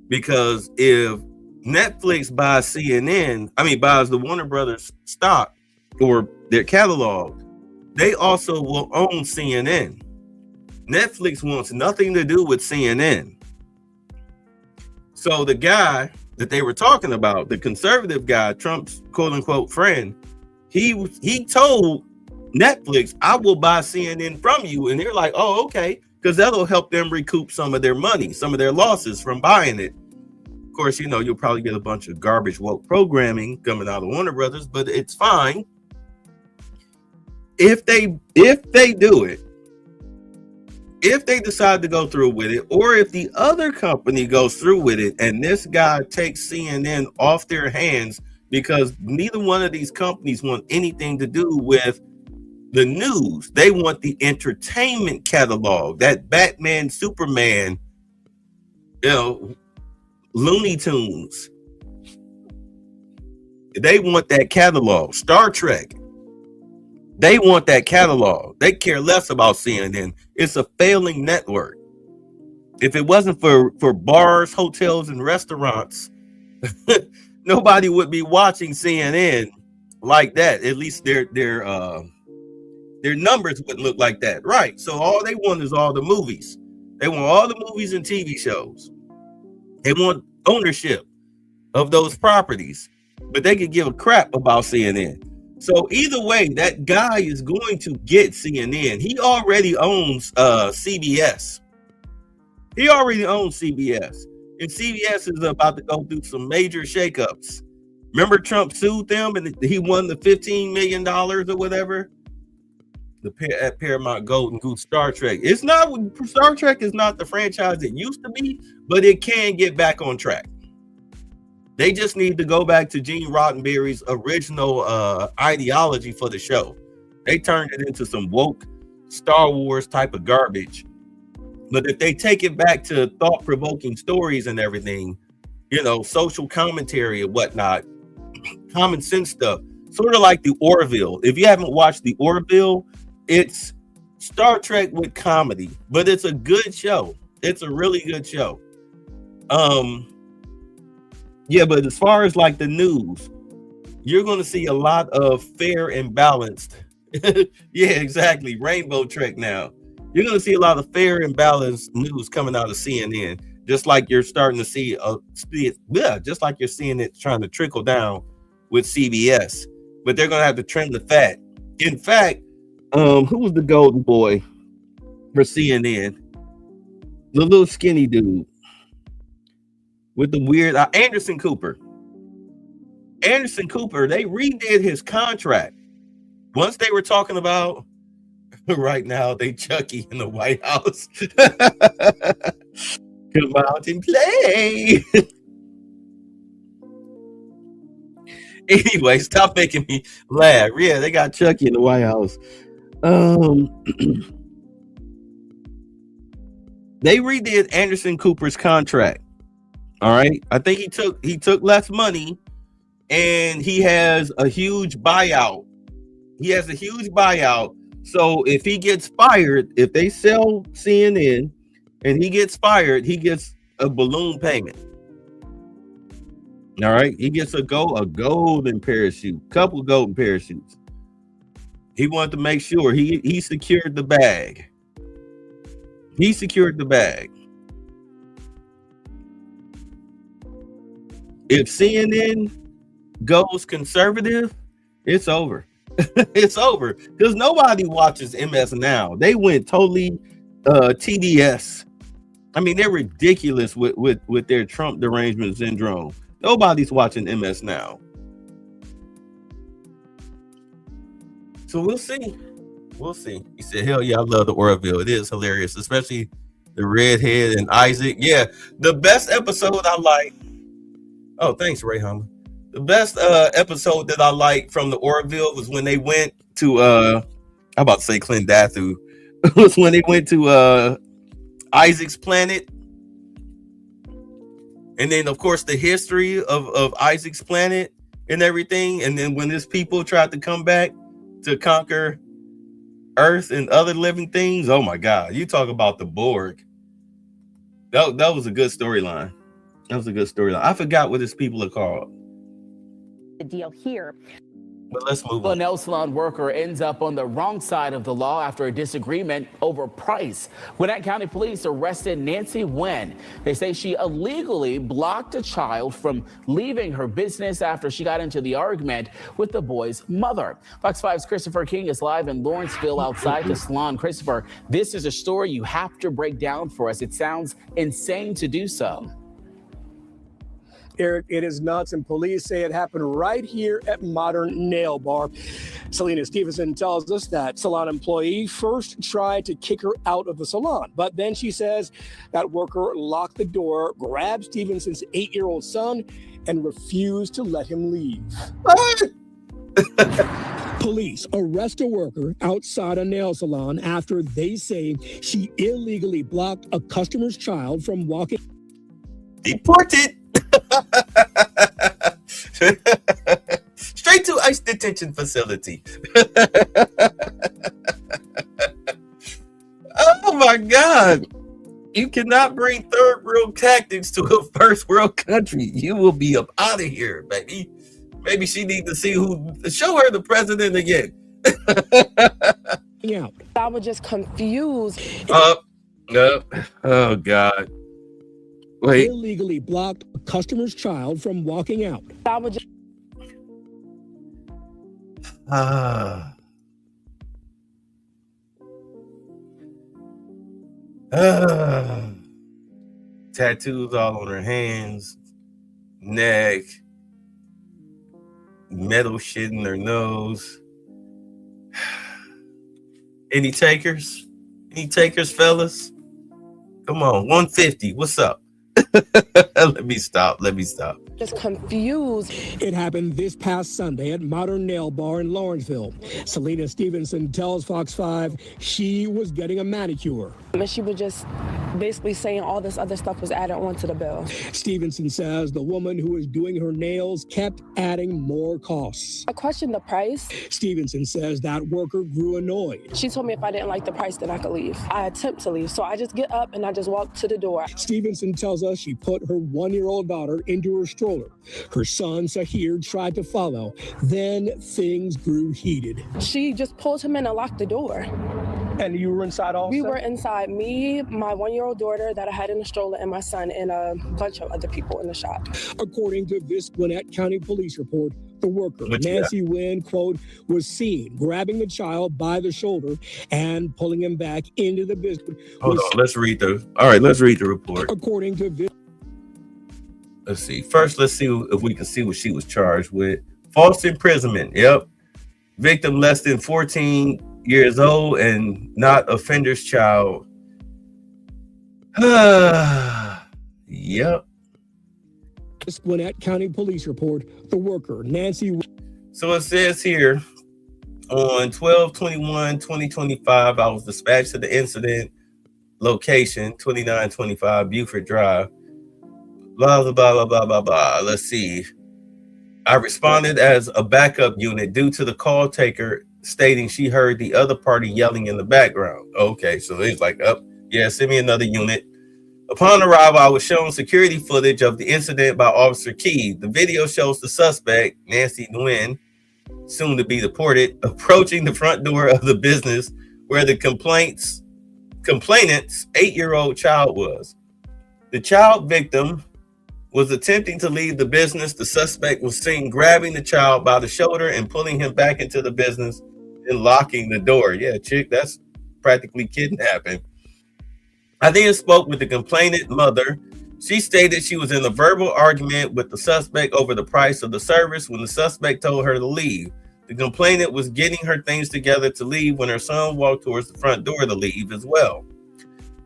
Because if Netflix buys buys the Warner Brothers stock or their catalog, they also will own CNN. Netflix wants nothing to do with CNN. So the guy that they were talking about, the conservative guy, Trump's quote unquote friend, he told Netflix, I will buy CNN from you. And they're like, oh, okay, because that'll help them recoup some of their money, some of their losses from buying it. Of course, you'll probably get a bunch of garbage woke programming coming out of Warner Brothers, but it's fine. If they do it, if they decide to go through with it, or if the other company goes through with it and this guy takes CNN off their hands, because neither one of these companies want anything to do with the news. They want the entertainment catalog, that Batman, Superman, Looney Tunes. They want that catalog. Star Trek. They want that catalog. They care less about CNN. It's a failing network. If it wasn't for bars, hotels, and restaurants, nobody would be watching CNN like that. At least their numbers wouldn't look like that, right? So all they want is all the movies. They want all the movies and TV shows. They want ownership of those properties, but they could give a crap about CNN. So either way, that guy is going to get CNN. He already owns CBS. He already owns CBS. And CBS is about to go through some major shakeups. Remember Trump sued them and he won the $15 million or whatever? At Paramount Golden Goose Star Trek. Star Trek is not the franchise it used to be, but it can get back on track. They just need to go back to Gene Roddenberry's original ideology for the show. They turned it into some woke Star Wars type of garbage. But if they take it back to thought-provoking stories and everything, social commentary and whatnot, common sense stuff, sort of like the Orville. If you haven't watched the Orville, it's Star Trek with comedy, but it's a good show. It's a really good show. Yeah, but as far as like the news, you're going to see a lot of fair and balanced. Yeah, exactly. Rainbow Trek now. You're going to see a lot of fair and balanced news coming out of CNN, just like you're starting to see, just like you're seeing it trying to trickle down with CBS. But they're going to have to trim the fat. In fact, who was the golden boy for CNN? The little skinny dude with the weird Anderson Cooper. Anderson Cooper, they redid his contract. Once they were talking about right now, they Chucky in the White House. Come out and play. Anyway, stop making me laugh. Yeah, they got Chucky in the White House. They redid Anderson Cooper's contract. All right. I think he took less money and he has a huge buyout. So if he gets fired, if they sell CNN and he gets fired, he gets a balloon payment. All right. He gets a golden parachute, couple golden parachutes. He wanted to make sure he secured the bag. He secured the bag. If CNN goes conservative, it's over. It's over because nobody watches MS Now. They went totally TDS. I mean, they're ridiculous with their Trump derangement syndrome. Nobody's watching MS Now. So we'll see. We'll see. He said, hell yeah, I love the Orville. It is hilarious, especially the redhead and Isaac. Yeah, the best episode I like. Oh, thanks, Ray Hummer. The best episode that I liked from the Orville was when they went to I'm about to say Clint Dathu. It was when they went to Isaac's planet. And then of course the history of Isaac's planet and everything. And then when his people tried to come back to conquer Earth and other living things. Oh my God. You talk about the Borg. That was a good storyline. That was a good storyline. I forgot what his people are called. The deal here. But let's move on. A nail salon worker ends up on the wrong side of the law after a disagreement over price. Gwinnett County Police arrested Nancy Nguyen. They say she illegally blocked a child from leaving her business after she got into the argument with the boy's mother. Fox 5's Christopher King is live in Lawrenceville outside the salon. Christopher, this is a story you have to break down for us. It sounds insane to do so. Eric, it is nuts, and police say it happened right here at Modern Nail Bar. Selena Stevenson tells us that salon employee first tried to kick her out of the salon, but then she says that worker locked the door, grabbed Stevenson's 8-year-old son, and refused to let him leave. Police arrest a worker outside a nail salon after they say she illegally blocked a customer's child from walking. Deported. Straight to ICE detention facility. Oh my God. You cannot bring third world tactics to a first world country. You will be up out of here, baby. Maybe she needs to see show her the president again. Yeah. I was just confused. Oh God. Wait. Illegally blocked a customer's child from walking out. I was just tattoos all on her hands, neck, metal shit in her nose. Any takers? Any takers, fellas? Come on, 150. What's up? Let me stop. just confused. It happened this past Sunday at Modern Nail Bar in Lawrenceville. Selena Stevenson tells Fox 5 she was getting a manicure. And she was just basically saying all this other stuff was added onto the bill. Stevenson says the woman who was doing her nails kept adding more costs. I questioned the price. Stevenson says that worker grew annoyed. She told me if I didn't like the price, then I could leave. I attempt to leave, so I just get up and I just walk to the door. Stevenson tells us she put her one-year-old daughter into her stroller. Her son, Sahir, tried to follow. Then things grew heated. She just pulled him in and locked the door. And you were inside also? We were inside, me, my one-year-old daughter that I had in the stroller, and my son, and a bunch of other people in the shop. According to this Gwinnett County Police report, the worker, Nancy Wynn, quote, was seen grabbing the child by the shoulder and pulling him back into the business. Hold on, let's read the report. According to this. Let's see. First, let's see if we can see what she was charged with. False imprisonment. Yep. Victim less than 14 years old and not offender's child. Yep. This Gwinnett County Police report, the worker, Nancy. So it says here on 12/21/2025, I was dispatched to the incident location, 2925 Buford Drive. Blah, blah, blah, blah, blah, blah. Let's see. I responded as a backup unit due to the call taker stating she heard the other party yelling in the background. Okay, so he's like, yeah, send me another unit. Upon arrival, I was shown security footage of the incident by Officer Key. The video shows the suspect, Nancy Nguyen, soon to be deported, approaching the front door of the business where the complainant's 8-year-old child was. The child victim was attempting to leave the business. The suspect was seen grabbing the child by the shoulder and pulling him back into the business and locking the door. Yeah, chick, that's practically kidnapping. I then spoke with the complainant mother. She stated she was in a verbal argument with the suspect over the price of the service when the suspect told her to leave. The complainant was getting her things together to leave when her son walked towards the front door to leave as well.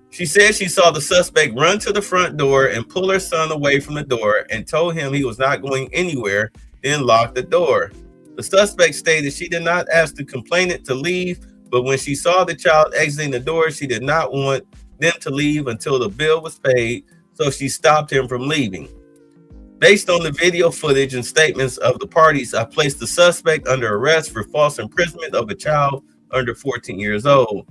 She said she saw the suspect run to the front door and pull her son away from the door and told him he was not going anywhere, then locked the door. The suspect stated she did not ask the complainant to leave, but when she saw the child exiting the door, she did not want them to leave until the bill was paid, so she stopped him from leaving. Based on the video footage and statements of the parties, I placed the suspect under arrest for false imprisonment of a child under 14 years old.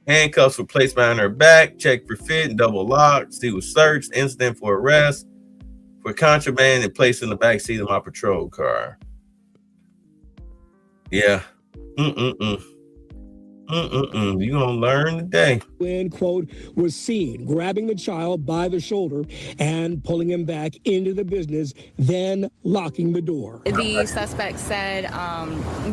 Handcuffs were placed behind her back, checked for fit and double locked. She was searched, incident for arrest for contraband, and placed in the back seat of my patrol car. Yeah. You gonna learn today. When, quote, was seen grabbing the child by the shoulder and pulling him back into the business, then locking the door. The suspect said,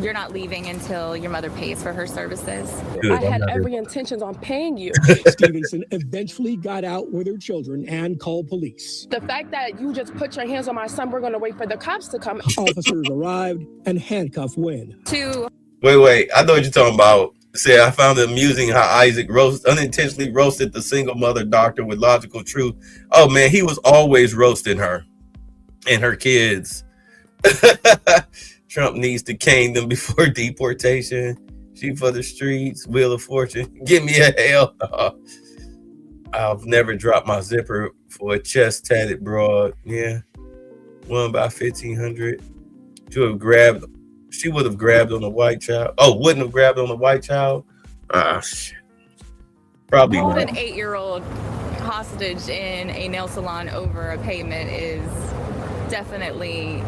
you're not leaving until your mother pays for her services. I had every intentions on paying you. Stevenson eventually got out with her children and called police. The fact that you just put your hands on my son, we're going to wait for the cops to come. Officers arrived and handcuffed Wynn. Wait, I know what you're talking about. Say, I found it amusing how Isaac unintentionally roasted the single mother doctor with logical truth. Oh man, he was always roasting her and her kids. Trump needs to cane them before deportation. She for the streets, Wheel of Fortune. Give me a hell no. I've never dropped my zipper for a chest tatted broad. Yeah. Won by 1,500. She would have grabbed on the white child. Oh, wouldn't have grabbed on the white child? Ah, shit. Probably Hold not. an 8-year-old hostage in a nail salon over a payment is definitely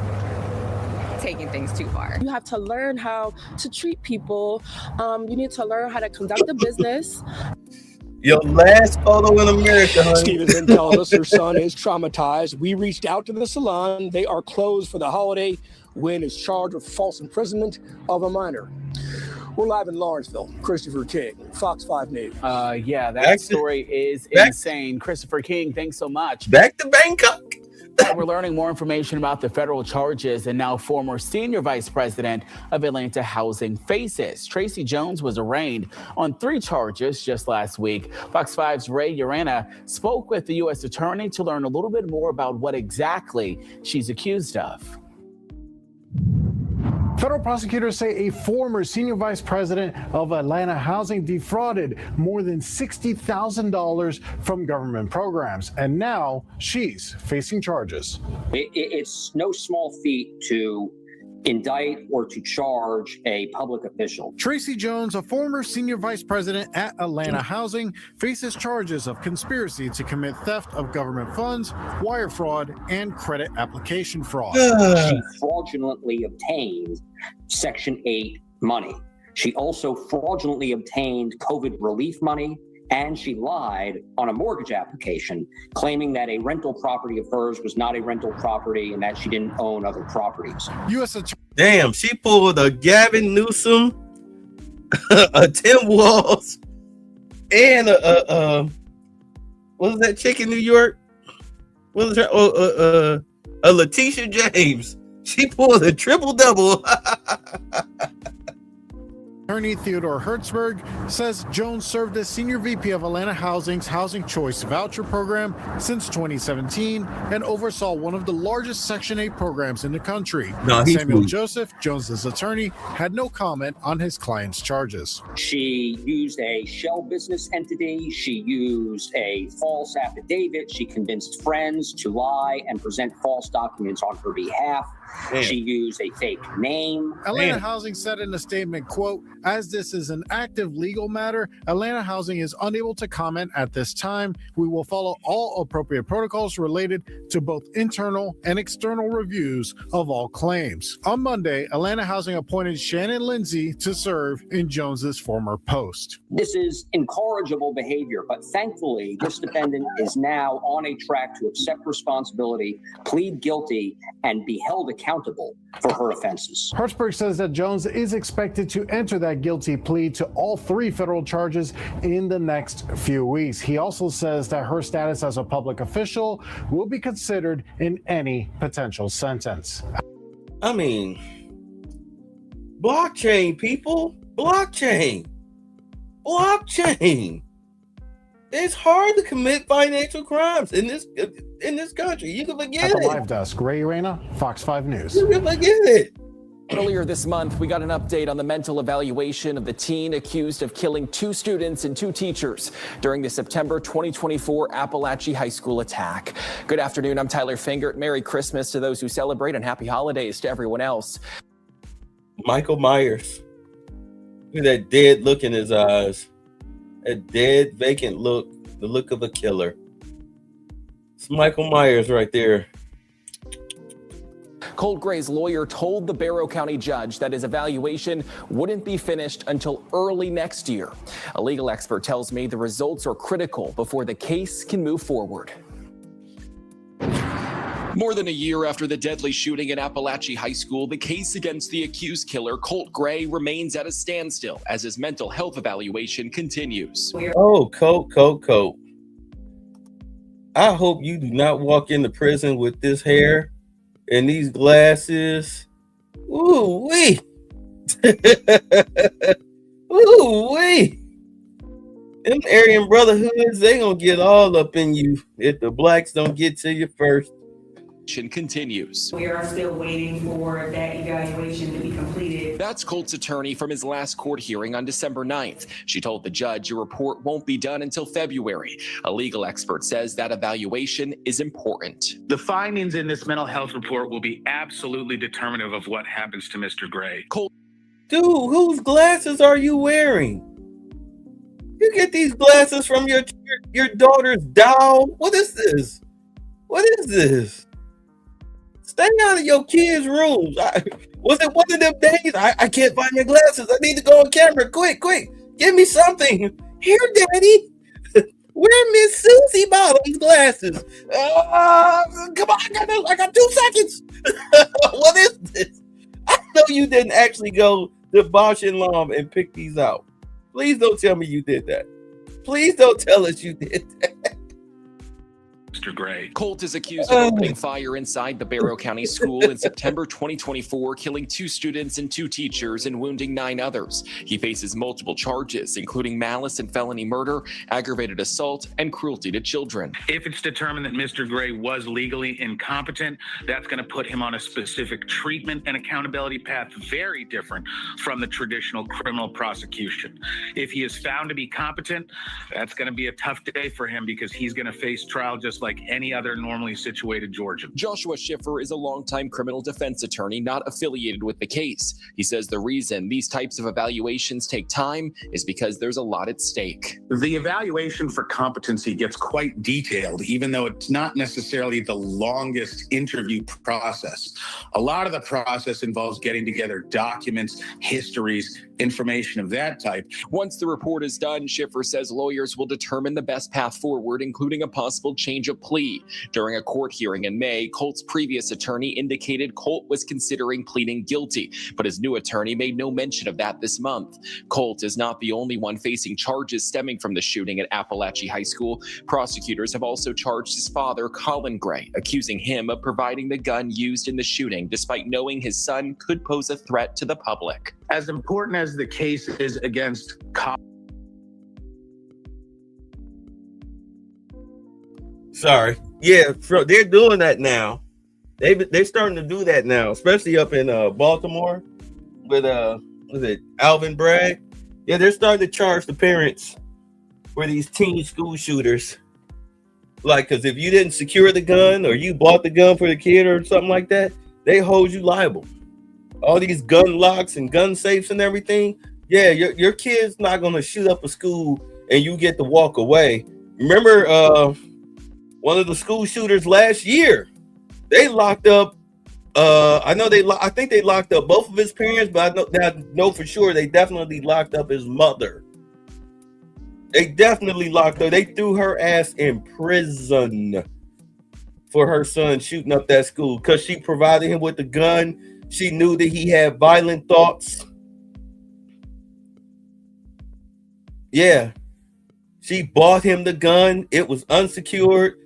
taking things too far. You have to learn how to treat people. You need to learn how to conduct a business. Your last photo in America, honey. Stevenson tells us her son is traumatized. We reached out to the salon. They are closed for the holiday. Wynn is charged with false imprisonment of a minor. We're live in Lawrenceville. Christopher King, Fox 5 News. Yeah, that story is insane. Christopher King, thanks so much. Back to Bangkok. We're learning more information about the federal charges and now former senior vice president of Atlanta Housing faces. Tracy Jones was arraigned on 3 charges just last week. Fox 5's Ray Urena spoke with the U.S. attorney to learn a little bit more about what exactly she's accused of. Federal prosecutors say a former senior vice president of Atlanta Housing defrauded more than $60,000 from government programs, and now she's facing charges. It's no small feat to indict or to charge a public official. Tracy Jones, a former senior vice president at Atlanta Housing, faces charges of conspiracy to commit theft of government funds, wire fraud, and credit application fraud. She fraudulently obtained Section 8 money. She also fraudulently obtained COVID relief money, and she lied on a mortgage application, claiming that a rental property of hers was not a rental property and that she didn't own other properties. Damn, she pulled a Gavin Newsom, a Tim Walz, and what was that chick in New York? What was her? A Letitia James. She pulled a triple double. Attorney Theodore Hertzberg says Jones served as senior VP of Atlanta Housing's Housing Choice Voucher Program since 2017 and oversaw one of the largest Section 8 programs in the country. Samuel Joseph, Jones's attorney, had no comment on his client's charges. She used a shell business entity. She used a false affidavit. She convinced friends to lie and present false documents on her behalf. Damn. She used a fake name. Atlanta Housing said in a statement, quote, "As this is an active legal matter, Atlanta Housing is unable to comment at this time. We will follow all appropriate protocols related to both internal and external reviews of all claims." On Monday, Atlanta Housing appointed Shannon Lindsay to serve in Jones's former post. This is incorrigible behavior, but thankfully, this defendant is now on a track to accept responsibility, plead guilty, and be held accountable for her offenses. Hertzberg says that Jones is expected to enter that guilty plea to all 3 federal charges in the next few weeks. He also says that her status as a public official will be considered in any potential sentence. I mean, blockchain, people. Blockchain. It's hard to commit financial crimes in this country. You can forget At the it. Live Desk, Ray Urena, Fox 5 News. You can forget it. Earlier this month, we got an update on the mental evaluation of the teen accused of killing 2 students and 2 teachers during the September 2024 Appalachia High School attack. Good afternoon. I'm Tyler Fingert. Merry Christmas to those who celebrate and happy holidays to everyone else. Michael Myers. Look at that dead look in his eyes. That dead, vacant look. The look of a killer. It's Michael Myers right there. Colt Gray's lawyer told the Barrow County judge that his evaluation wouldn't be finished until early next year. A legal expert tells me the results are critical before the case can move forward. More than a year after the deadly shooting at Appalachia High School, the case against the accused killer, Colt Gray, remains at a standstill as his mental health evaluation continues. Oh, Colt. I hope you do not walk into prison with this hair and these glasses. Ooh wee. Ooh wee. Them Aryan Brotherhoods, they gonna get all up in you if the blacks don't get to you first. continues. We are still waiting for that evaluation to be completed. That's Colt's attorney from his last court hearing on December 9th. She told the judge a report won't be done until February. A legal expert says that evaluation is important. The findings in this mental health report will be absolutely determinative of what happens to Mr. Gray. Dude, whose glasses are you wearing? You get these glasses from your daughter's doll? What is this? What is this? Stay out of your kids' rooms. Was it one of them days? I can't find your glasses. I need to go on camera. Quick. Give me something. Here, Daddy. Where Miss Susie Bottom's glasses? Come on, I got 2 seconds. What is this? I know you didn't actually go to Bosch and Lomb and pick these out. Please don't tell me you did that. Please don't tell us you did that. Mr. Gray. Colt is accused of opening fire inside the Barrow County School in September 2024, killing 2 students and 2 teachers and wounding 9 others. He faces multiple charges, including malice and felony murder, aggravated assault, and cruelty to children. If it's determined that Mr. Gray was legally incompetent, that's going to put him on a specific treatment and accountability path very different from the traditional criminal prosecution. If he is found to be competent, that's going to be a tough day for him because he's going to face trial just like any other normally situated Georgian. Joshua Schiffer is a longtime criminal defense attorney not affiliated with the case. He says the reason these types of evaluations take time is because there's a lot at stake. The evaluation for competency gets quite detailed, even though it's not necessarily the longest interview process. A lot of the process involves getting together documents, histories, information of that type. Once the report is done, Schiffer says lawyers will determine the best path forward, including a possible change of plea. During a court hearing in May, Colt's previous attorney indicated Colt was considering pleading guilty, but his new attorney made no mention of that this month. Colt is not the only one facing charges stemming from the shooting at Appalachia High School. Prosecutors have also charged his father, Colin Gray, accusing him of providing the gun used in the shooting, despite knowing his son could pose a threat to the public. As important as the case is against Sorry. Yeah, they're doing that now. They're starting to do that now, especially up in Baltimore with was it Alvin Bragg? Yeah, they're starting to charge the parents for these teen school shooters. Like, because if you didn't secure the gun or you bought the gun for the kid or something like that, they hold you liable. All these gun locks and gun safes and everything. Yeah, your kid's not going to shoot up a school and you get to walk away. Remember one of the school shooters last year, they locked up, I think they locked up both of his parents, but I know for sure they definitely locked up his mother. They definitely locked her. They threw her ass in prison for her son shooting up that school because she provided him with the gun. She knew that he had violent thoughts. Yeah. She bought him the gun. It was unsecured.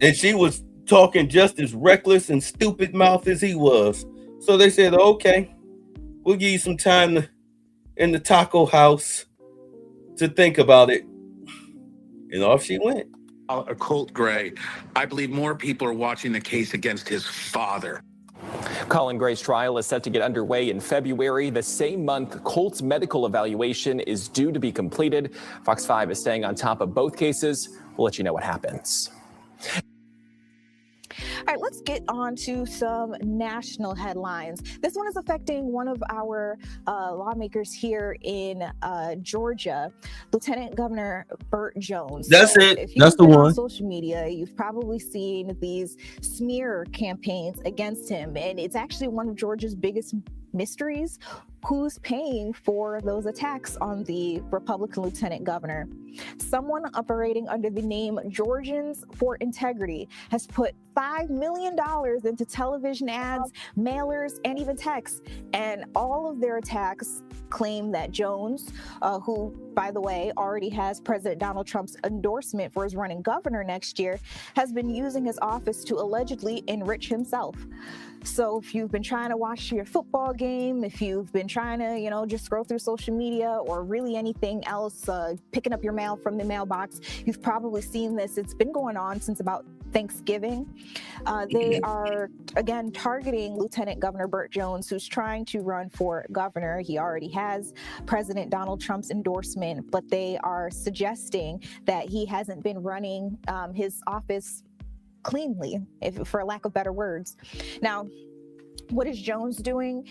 And she was talking just as reckless and stupid mouth as he was. So they said, okay, we'll give you some time in the taco house to think about it. And off she went. Colt Gray, I believe more people are watching the case against his father. Colin Gray's trial is set to get underway in February. The same month, Colt's medical evaluation is due to be completed. Fox 5 is staying on top of both cases. We'll let you know what happens. All right, let's get on to some national headlines. This one is affecting one of our lawmakers here in Georgia, Lieutenant Governor Burt Jones. That's it. That's the one. On social media, you've probably seen these smear campaigns against him, and it's actually one of Georgia's biggest mysteries. Who's paying for those attacks on the Republican lieutenant governor? Someone operating under the name Georgians for Integrity has put $5 million into television ads, mailers, and even texts. And all of their attacks claim that Jones, who, by the way, already has President Donald Trump's endorsement for his running governor next year, has been using his office to allegedly enrich himself. So if you've been trying to watch your football game, if you've been trying to, just scroll through social media or really anything else, picking up your mail from the mailbox, you've probably seen this. It's been going on since about Thanksgiving. They are, again, targeting Lieutenant Governor Burt Jones, who's trying to run for governor. He already has President Donald Trump's endorsement, but they are suggesting that he hasn't been running his office cleanly, for lack of better words. Now, what is Jones doing?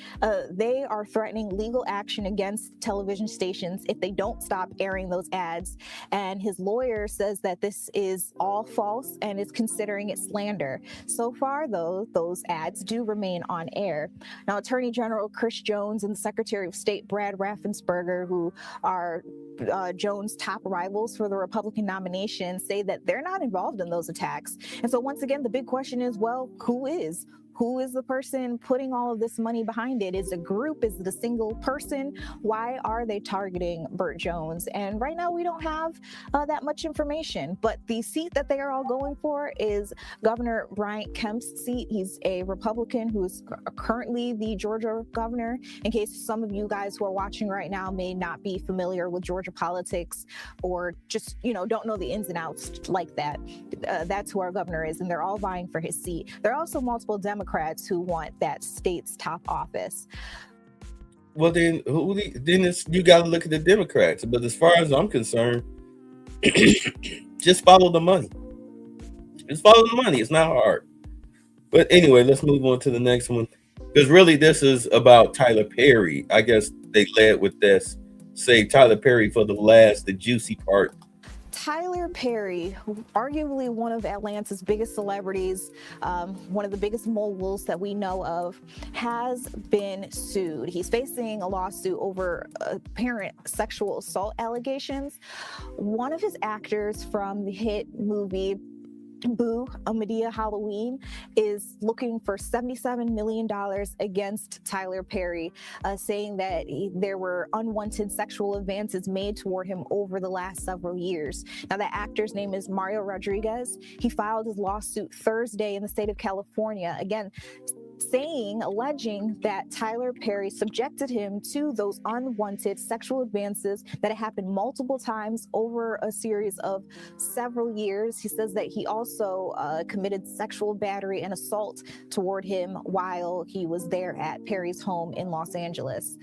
They are threatening legal action against television stations if they don't stop airing those ads. And his lawyer says that this is all false and is considering it slander. So far, though, those ads do remain on air. Now, Attorney General Chris Jones and Secretary of State Brad Raffensperger, who are Jones' top rivals for the Republican nomination, say that they're not involved in those attacks. And so once again, the big question is, well, who is? Who is the person putting all of this money behind it? Is it a group? Is it a single person? Why are they targeting Burt Jones? And right now we don't have that much information, but the seat that they are all going for is Governor Brian Kemp's seat. He's a Republican who's currently the Georgia governor, in case some of you guys who are watching right now may not be familiar with Georgia politics or just, don't know the ins and outs like that. That's who our governor is, and they're all vying for his seat. There are also multiple Democrats who want that state's top office. Well, then you got to look at the Democrats. But as far as I'm concerned, just follow the money. Just follow the money. It's not hard. But anyway, let's move on to the next one. Because really, this is about Tyler Perry. I guess they led with this. Save Tyler Perry for the last, the juicy part. Tyler Perry, arguably one of Atlanta's biggest celebrities, one of the biggest moguls that we know of, has been sued. He's facing a lawsuit over apparent sexual assault allegations. One of his actors from the hit movie Boo, A Madea Halloween, is looking for $77 million against Tyler Perry, saying that there were unwanted sexual advances made toward him over the last several years. Now, that actor's name is Mario Rodriguez. He filed his lawsuit Thursday in the state of California, again, alleging that Tyler Perry subjected him to those unwanted sexual advances that had happened multiple times over a series of several years. He says that he also committed sexual battery and assault toward him while he was there at Perry's home in Los Angeles.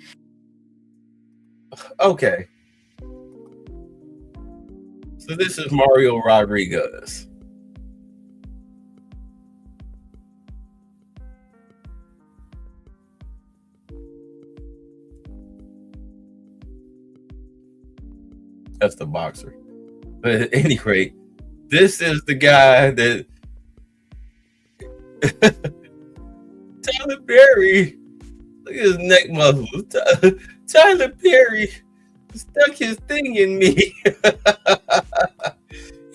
Okay. So this is Mario Rodriguez. That's the boxer. But at any rate, this is the guy that Tyler Perry. Look at his neck muscles. Tyler Perry stuck his thing in me.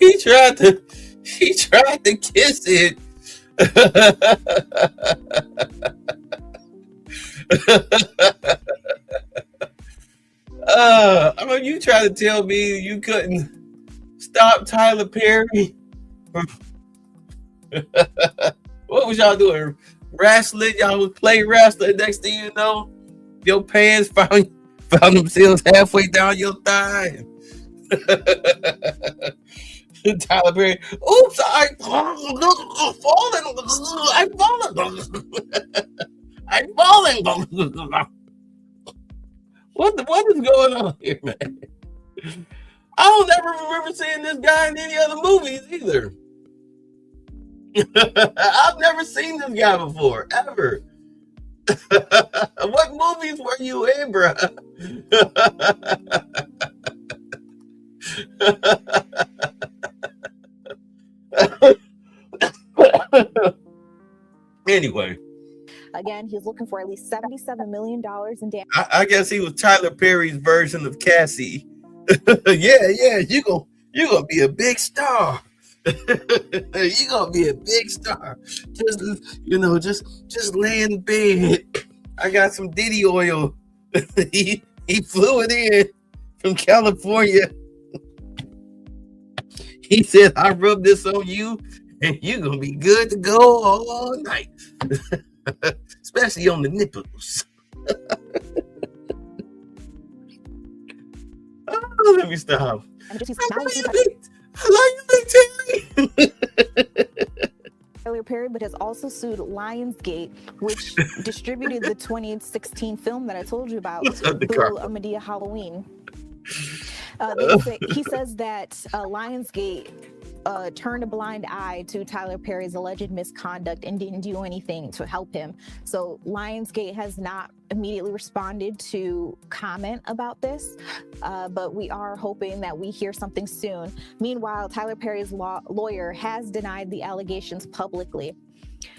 He tried to kiss it. I mean, you try to tell me you couldn't stop Tyler Perry? What was y'all doing? Wrestling? Y'all was playing wrestling. Next thing you know, your pants found themselves halfway down your thigh. Tyler Perry. Oops! I'm falling. I'm falling. What is going on here, man? I don't ever remember seeing this guy in any other movies either. I've never seen this guy before, ever. What movies were you in, bro? Anyway. Again, he's looking for at least $77 million in damage. I guess he was Tyler Perry's version of Cassie. yeah, you gonna be a big star. You gonna be a big star. Just lay in bed. I got some Diddy oil. he flew it in from California. He said, I rub this on you and you're gonna be good to go all night. Especially on the nipples. Oh, let me stop. I love you, Big Terry. Perry, but has also sued Lionsgate, which distributed the 2016 film that I told you about, Boo, A Medea Halloween. He says that Lionsgate turned a blind eye to Tyler Perry's alleged misconduct and didn't do anything to help him. So Lionsgate has not immediately responded to comment about this, but we are hoping that we hear something soon. Meanwhile, Tyler Perry's lawyer has denied the allegations publicly.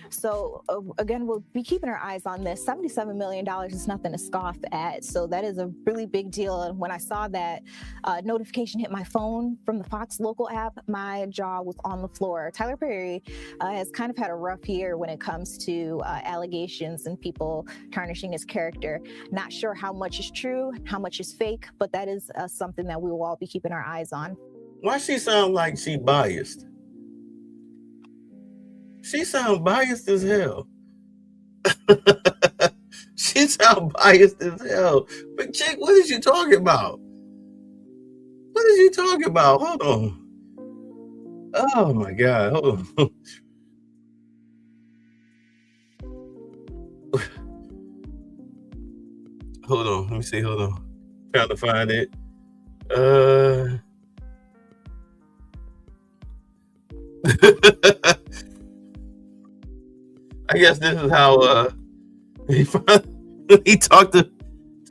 So again, we'll be keeping our eyes on this. $77 million is nothing to scoff at. So that is a really big deal. And when I saw that notification hit my phone from the Fox Local app, my jaw was on the floor. Tyler Perry has kind of had a rough year when it comes to allegations and people tarnishing his character. Not sure how much is true, how much is fake, but that is something that we will all be keeping our eyes on. Why she sound like she biased? She sound biased as hell. She sound biased as hell. But chick, what is you talking about? What is you talking about? Hold on. Oh my God. Hold on. Hold on. Let me see. Hold on. Trying to find it. I guess this is how he talked to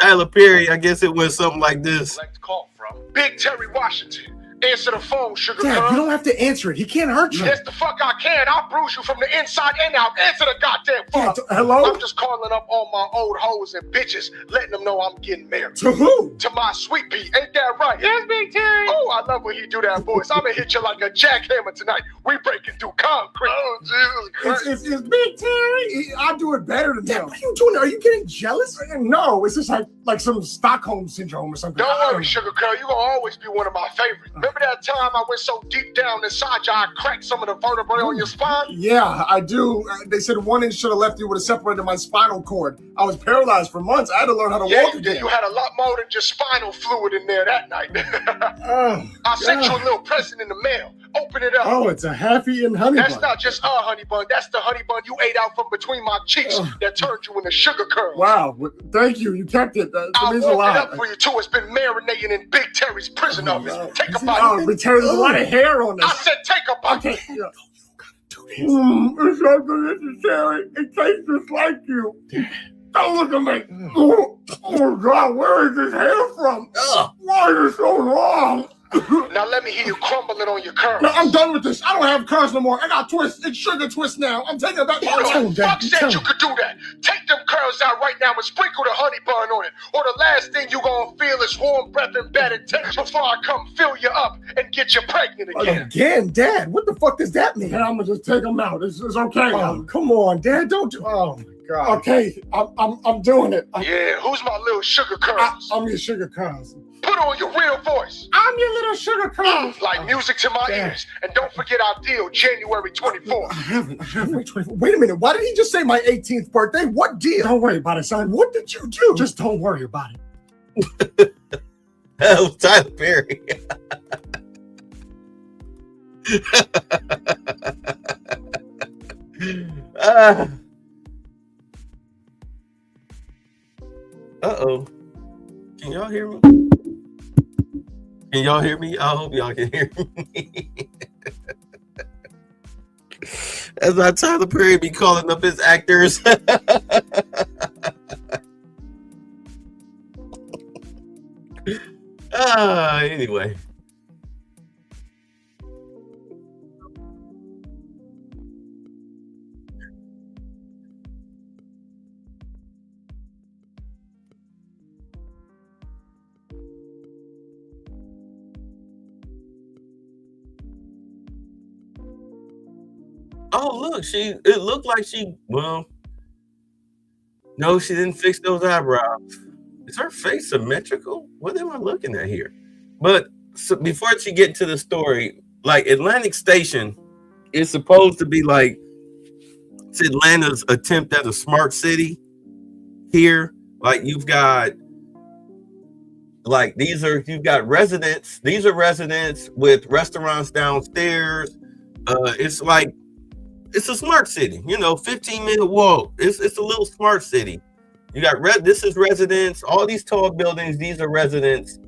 Tyler Perry. I guess it went something like this. Call from Big Terry Washington. Answer the phone, Sugar Dad, Cub. you don't have to answer it. He can't hurt you. Yes, the fuck I can. I'll bruise you from the inside and out. Answer the goddamn phone. Hello? I'm just calling up all my old hoes and bitches, letting them know I'm getting married. To who? To my sweet pea. Ain't that right? Yes, Big Terry. Oh, I love when he do that voice. I'm gonna hit you like a jackhammer tonight. We breaking through concrete. Oh, Jesus Christ. It's Big Terry. I do it better than him. What are you doing? Are you getting jealous? No, it's just like some Stockholm syndrome or something. Don't worry, Sugar Curl. You're gonna always be one of my favorites. Remember that time I went so deep down inside you, I cracked some of the vertebrae on your spine? Yeah, I do. They said 1 inch should have left you would have separated my spinal cord. I was paralyzed for months. I had to learn how to walk again. You had a lot more than just spinal fluid in there that night. I sent you a little present in the mail. Open it up. Oh, it's a half-eaten honey bun. That's not just a honey bun. That's the honey bun you ate out from between my cheeks that turned you into sugar curls. Wow, thank you. You kept it. That I'll means a warm lot. it up for you, too. It's been marinating in Big Terry's prison office. Take a bite. Oh, but Terry, there's a lot of hair on this. I said take a bite. Okay. Yeah. It's so delicious, Terry. It tastes just like you. Don't look at me. Oh, God, where is this hair from? Why is it so long? Now let me hear you crumbling on your curls. No, I'm done with this. I don't have curls no more. I got twists. It's sugar twist now. I'm taking it back. Fuck said you could do that. Take them curls out right now and sprinkle the honey bun on it. Or the last thing you gonna feel is warm breath and bedded temperature before I come fill you up and get you pregnant again. Again, Dad, what the fuck does that mean? I'm gonna just take them out. It's okay. Come on, Dad, don't do. Oh my God. Okay, I'm doing it. Yeah, who's my little sugar curls? I'm your sugar curls. Put on your real voice. I'm your little sugar curls. Like music to my ears. And don't forget our deal, January 24th. I haven't. Wait a minute. Why did he just say my 18th birthday? What deal? Don't worry about it, son. What did you do? Just don't worry about it. That was Tyler Perry. Uh-oh. Can y'all hear me? Can y'all hear me? I hope y'all can hear me. That's how Tyler Perry be calling up his actors. Anyway. Oh, look, it looked like no, she didn't fix those eyebrows. Is her face symmetrical? What am I looking at here? But so before she get into the story, like Atlantic Station is supposed to be like it's Atlanta's attempt at a smart city here. Like you've got residents. These are residents with restaurants downstairs. It's like it's a smart city, 15-minute walk. It's a little smart city. You got this is residents, all these tall buildings, these are residents.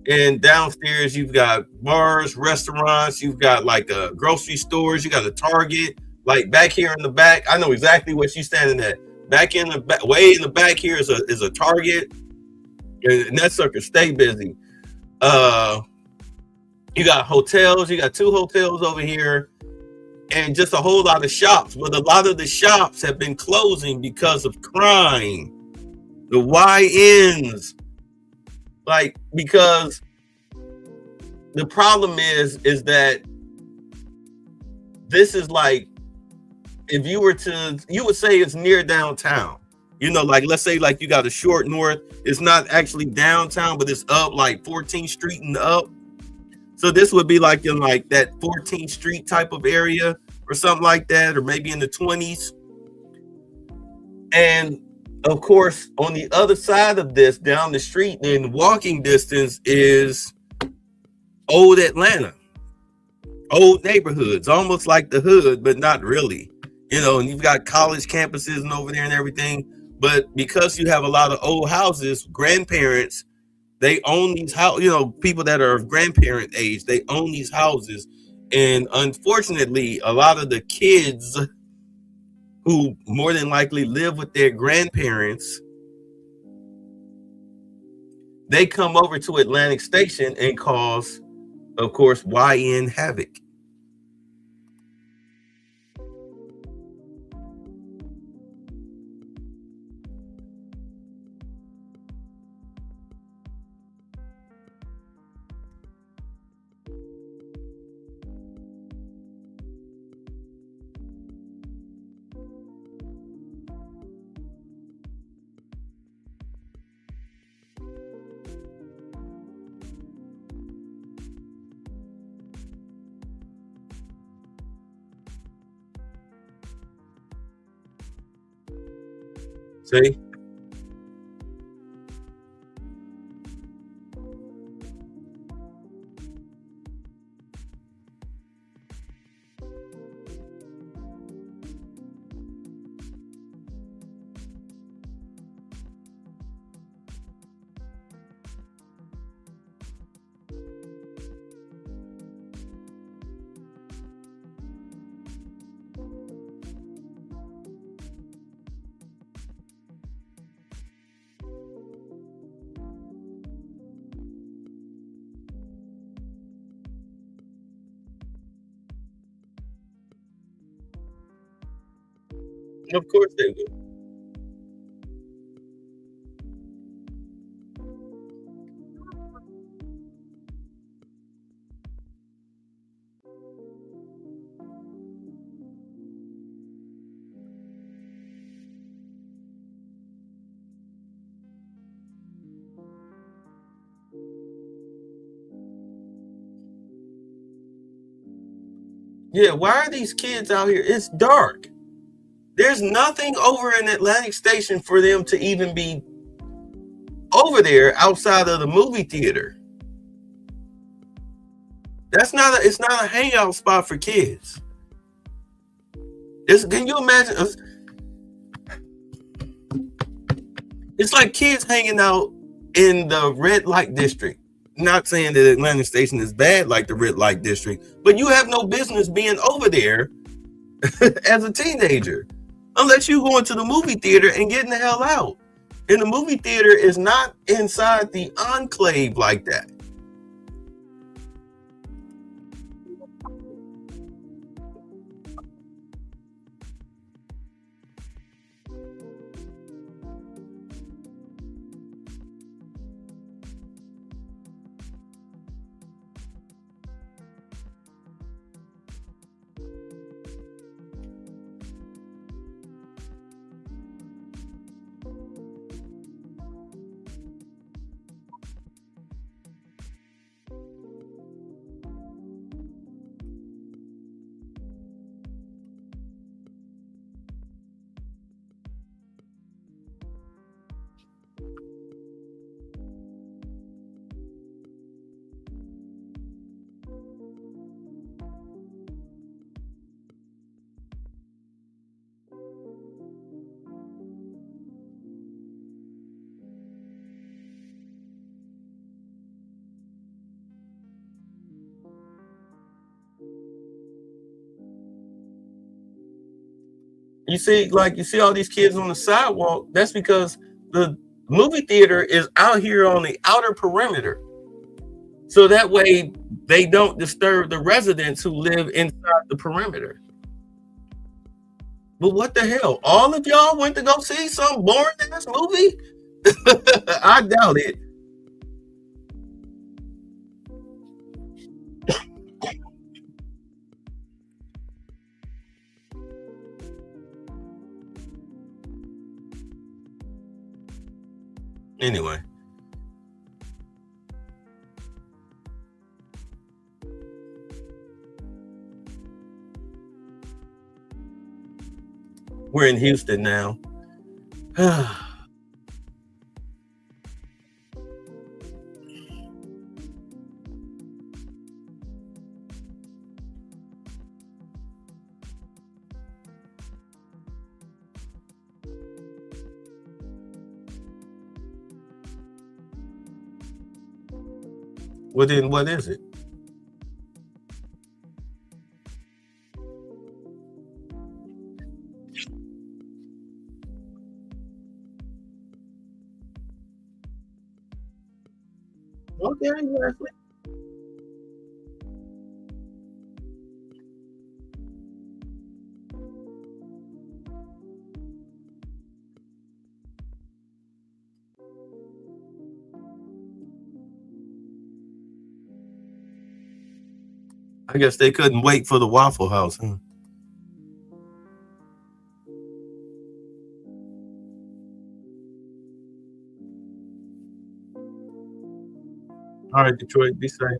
And downstairs you've got bars, restaurants, you've got like grocery stores, you got a Target. Like back here in the back, I know exactly what she's standing at. Back in the back, way in the back here is a Target. And that sucker stay busy. You got hotels, you got 2 hotels over here, and just a whole lot of shops. But a lot of the shops have been closing because of crime. The YNs, like, because the problem is that this is like, if you were to, you would say it's near downtown. Like let's say like you got a short north. It's not actually downtown, but it's up like 14th Street and up. So this would be like in like that 14th Street type of area or something like that, or maybe in the 20s. And of course, on the other side of this, down the street in walking distance, is old Atlanta, old neighborhoods, almost like the hood, but not really. And you've got college campuses and over there and everything. But because you have a lot of old houses, grandparents, they own these houses, people that are of grandparent age, they own these houses. And unfortunately, a lot of the kids who more than likely live with their grandparents, they come over to Atlantic Station and cause, of course, YN havoc. See? Of course they will. Yeah, why are these kids out here? It's dark. There's nothing over in Atlantic Station for them to even be over there outside of the movie theater. It's not a hangout spot for kids. Can you imagine? It's like kids hanging out in the red light district. Not saying that Atlantic Station is bad like the red light district, but you have no business being over there as a teenager, unless you go into the movie theater and getting the hell out. And the movie theater is not inside the enclave like that. You see all these kids on the sidewalk. That's because the movie theater is out here on the outer perimeter. So that way they don't disturb the residents who live inside the perimeter. But what the hell? All of y'all went to go see some boring ass movie? I doubt it. Anyway. We're in Houston now. Well, then what is it? Okay, Leslie. I guess they couldn't wait for the Waffle House, huh? All right, Detroit, be safe.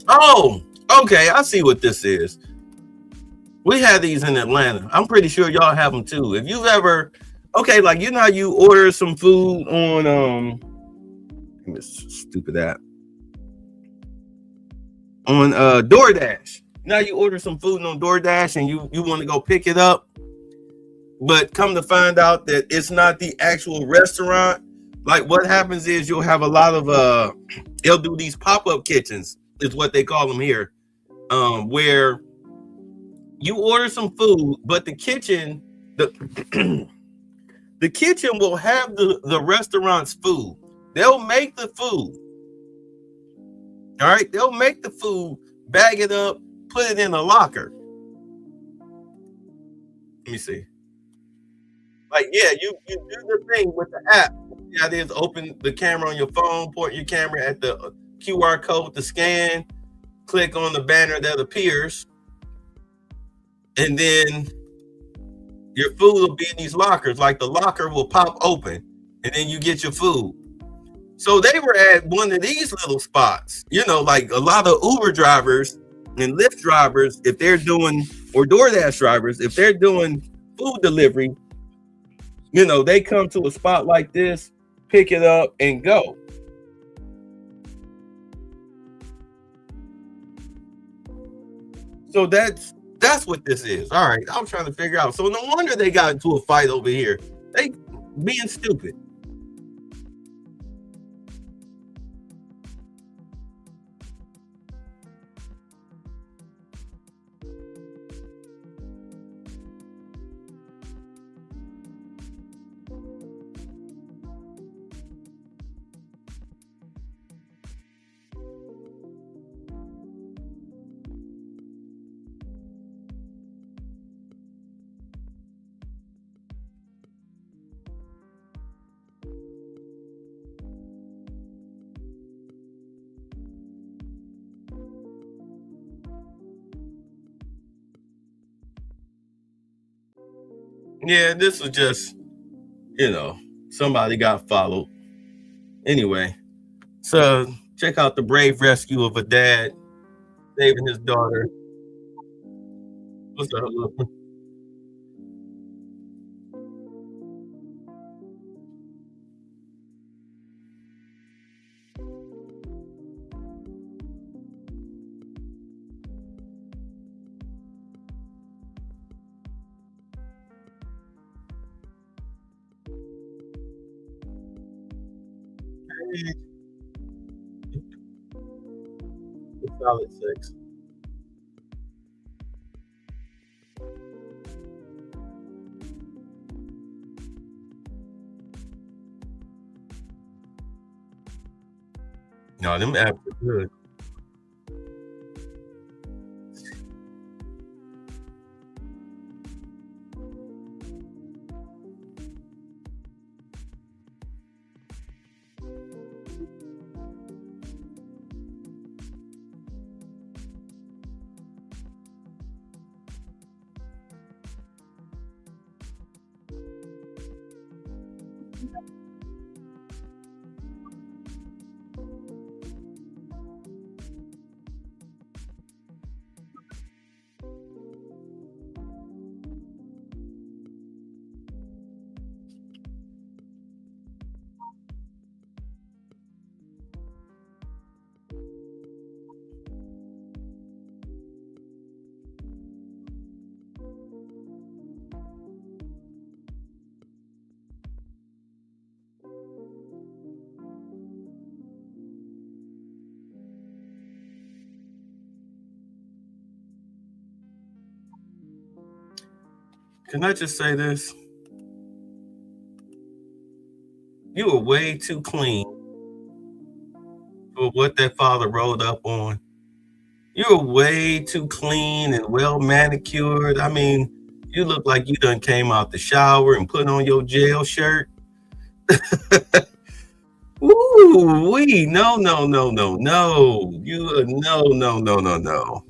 Oh, okay. I see what this is. We have these in Atlanta. I'm pretty sure y'all have them too. If you've ever, okay, like you know how you order some food on this stupid app on DoorDash. Now you order some food on DoorDash and you want to go pick it up, but come to find out that it's not the actual restaurant. Like what happens is you'll have a lot of they'll do these pop-up kitchens, is what they call them here, where you order some food, but the kitchen, the kitchen will have the restaurant's food. They'll make the food. All right, they'll make the food, bag it up, put it in a locker. Let me see. Like, yeah, you do the thing with the app. Yeah, it is open the camera on your phone, point your camera at the QR code to scan, click on the banner that appears, and then your food will be in these lockers. Like the locker will pop open, and then you get your food. So they were at one of these little spots, you know, like a lot of Uber drivers and Lyft drivers, if they're doing, or DoorDash drivers, if they're doing food delivery, you know, they come to a spot like this, pick it up and go. So that's what this is. All right, I'm trying to figure out. So no wonder they got into a fight over here. They being stupid. Yeah, this was just, somebody got followed. Anyway, so check out the brave rescue of a dad saving his daughter. What's up, Lil? Solid 6. No, them apps are good. Can I just say this? You were way too clean for what that father rolled up on. You were way too clean and well manicured. I mean, you look like you done came out the shower and put on your jail shirt. Ooh, no. You no.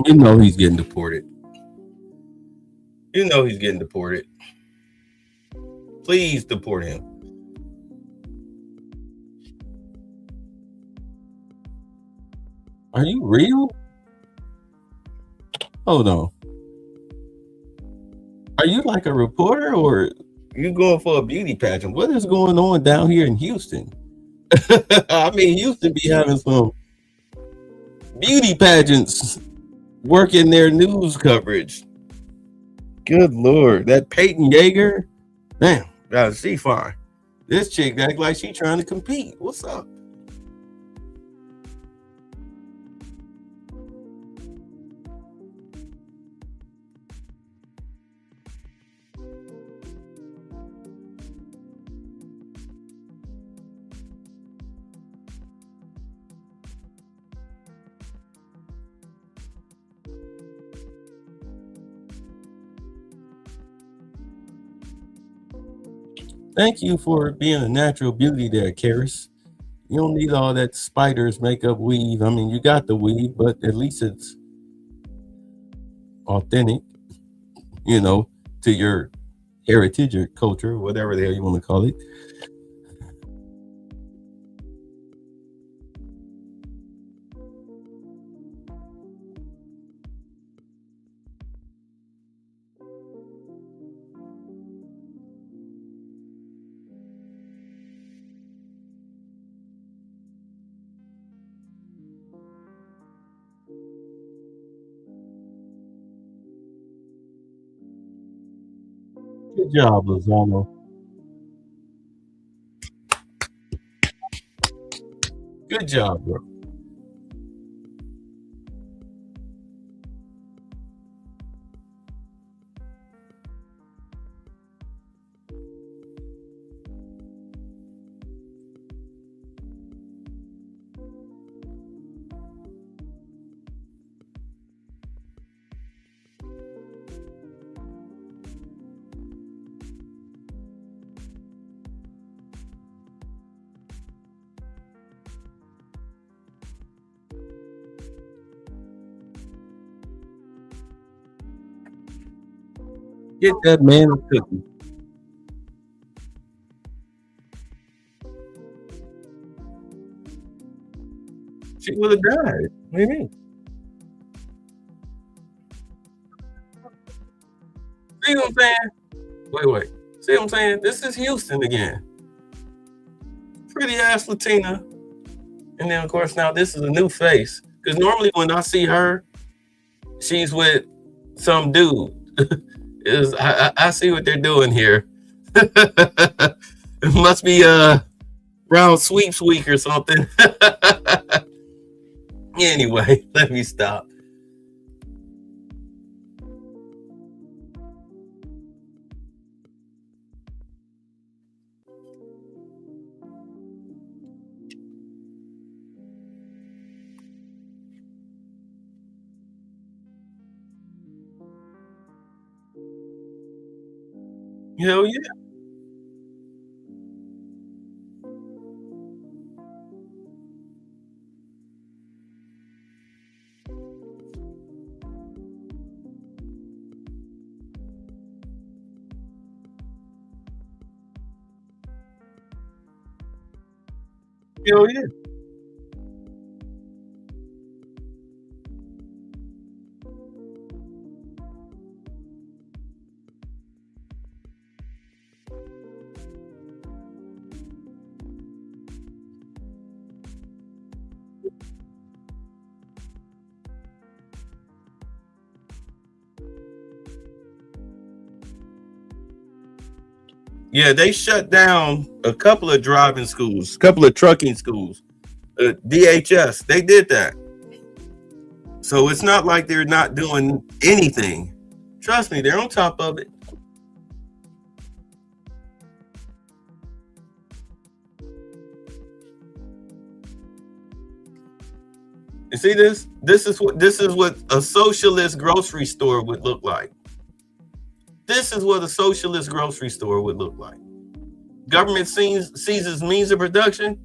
You know he's getting deported. Please deport him. Are you real? Hold on. Are you like a reporter or you going for a beauty pageant? What is going on down here in Houston? I mean, Houston be having some beauty pageants working their news coverage. Good Lord. That Peyton Yeager? Damn, she fine. This chick act like she trying to compete. What's up? Thank you for being a natural beauty there, Karis. You don't need all that spiders makeup weave. I mean, you got the weave, but at least it's authentic, you know, to your heritage or culture, whatever the hell you want to call it. Good job, Lozano. Good job, bro. Get that man a cookie. She would have died. What do you mean? See what I'm saying? Wait. See what I'm saying? This is Houston again. Pretty ass Latina. And then, of course, now this is a new face. Because normally when I see her, she's with some dude. I see what they're doing here. It must be Brown Sweeps Week or something. Anyway, let me stop. Hell yeah. Hell yeah. Yeah, they shut down a couple of driving schools, a couple of trucking schools. DHS, they did that. So it's not like they're not doing anything. Trust me, they're on top of it. You see this? This is what a socialist grocery store would look like. This is what a socialist grocery store would look like. Government seizes means of production.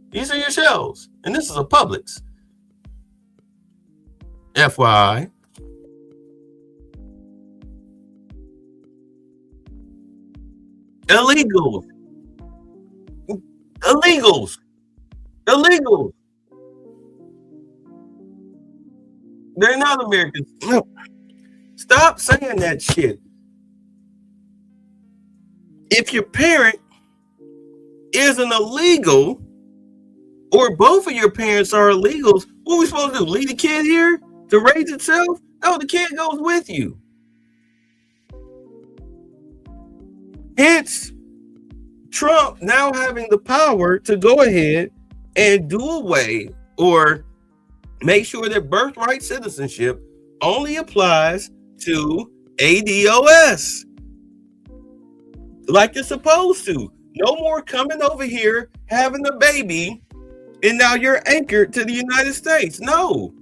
These are your shelves. And this is a Publix. FYI. Illegals. They're not Americans. No. Stop saying that shit. If your parent is an illegal, or both of your parents are illegals, what are we supposed to do? Leave the kid here to raise itself? No, the kid goes with you. Hence, Trump now having the power to go ahead and do away or make sure that birthright citizenship only applies to ADOS. Like it's supposed to. No more coming over here, having a baby, and now you're anchored to the United States. No,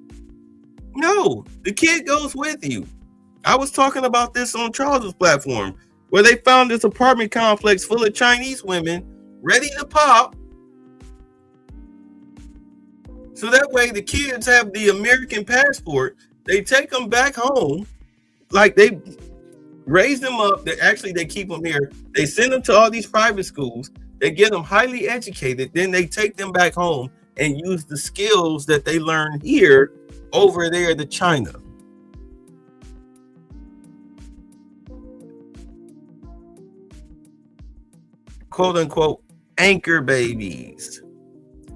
the kid goes with you. I was talking about this on Charles's platform. where they found this apartment complex full of Chinese women ready to pop. So that way the kids have the American passport. They take them back home. Like they raise them up. They keep them here. They send them to all these private schools. They get them highly educated. Then they take them back home and use the skills that they learn here over there to China. Quote unquote anchor babies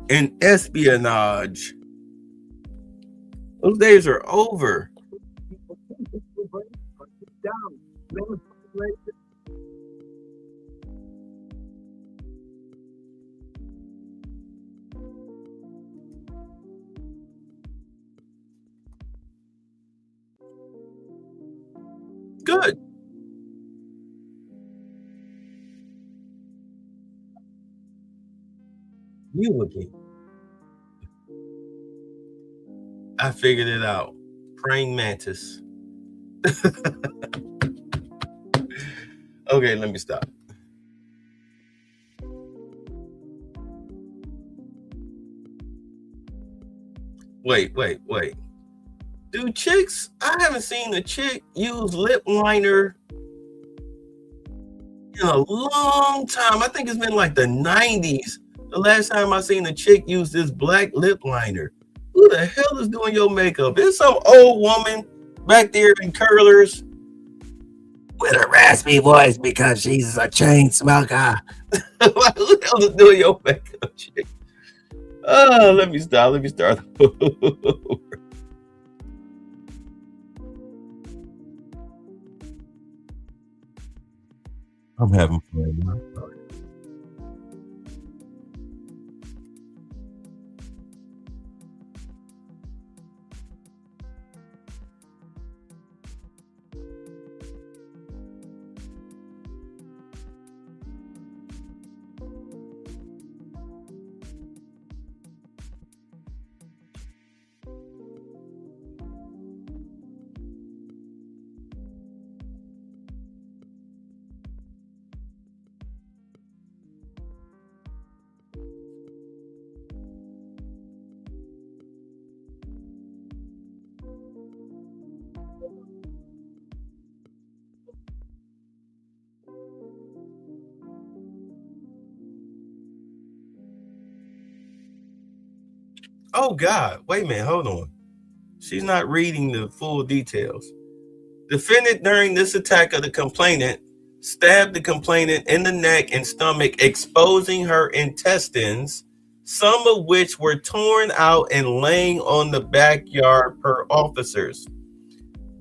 and espionage. Those days are over. Good. You again. I figured it out. Praying mantis. Okay, let me stop. Wait. Do chicks, I haven't seen a chick use lip liner in a long time. I think it's been like the 90s. The last time I seen a chick use this black lip liner. Who the hell is doing your makeup? It's some old woman back there in curlers with a raspy voice because she's a chain smoker. Who the hell is doing your makeup, chick? Oh, let me start. I'm having fun. I'm sorry. Oh God, wait a minute, hold on. She's not reading the full details. Defendant during this attack of the complainant stabbed the complainant in the neck and stomach, exposing her intestines, some of which were torn out and laying on the backyard per officers.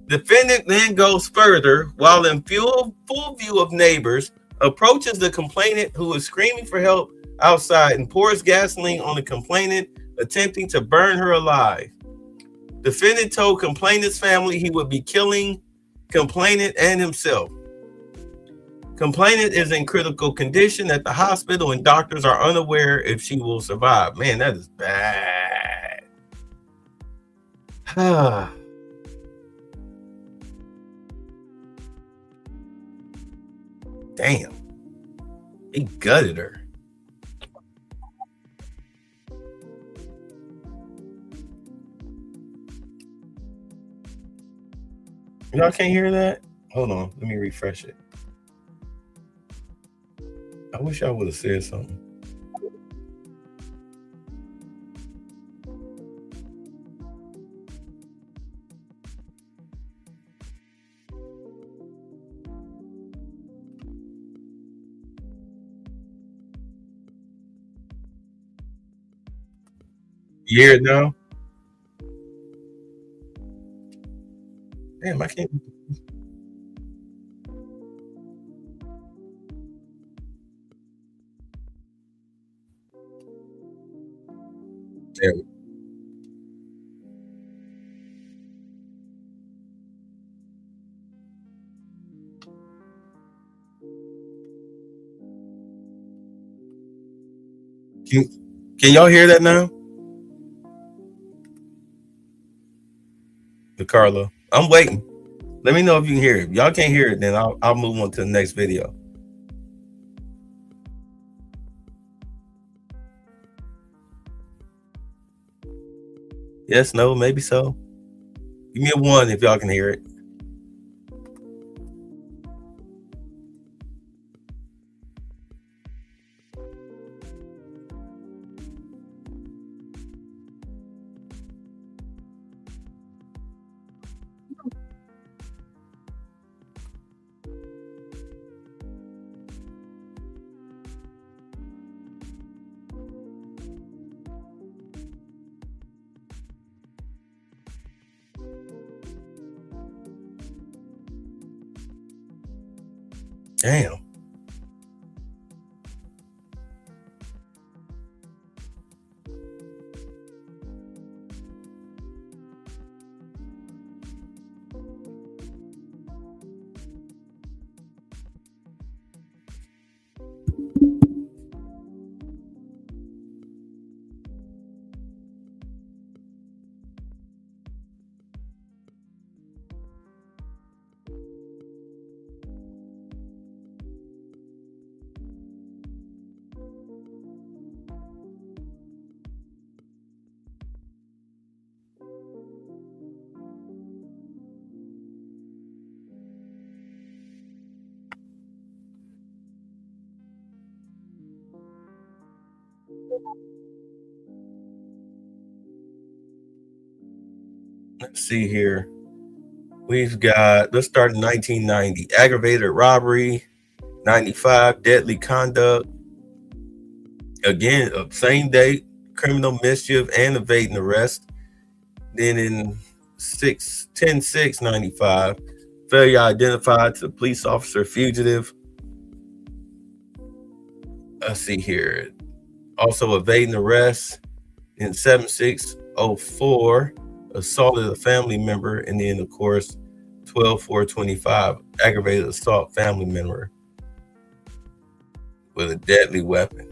Defendant then goes further, while in full view of neighbors, approaches the complainant who is screaming for help outside and pours gasoline on the complainant, attempting to burn her alive. Defendant told complainant's family he would be killing complainant and himself. Complainant is in critical condition at the hospital and doctors are unaware if she will survive. Man, that is bad. Damn. He gutted her. Y'all can't hear that? Hold on, let me refresh it. I wish I would have said something. You hear it now? Damn, I can't. Damn. Can y'all hear that now? DeCarlo, I'm waiting. Let me know if you can hear it. If y'all can't hear it, then I'll move on to the next video. Yes, no, maybe so. Give me a 1 if y'all can hear it. Damn. Let's see here. We've got, let's start in 1990. Aggravated robbery. 95, deadly conduct. Again, same date, criminal mischief and evading arrest. Then in 10/6/95, failure identified to police officer fugitive. Let's see here. Also evading arrest. In 7/6/04, assaulted a family member. And then, of course, 12/4/25, aggravated assault family member with a deadly weapon.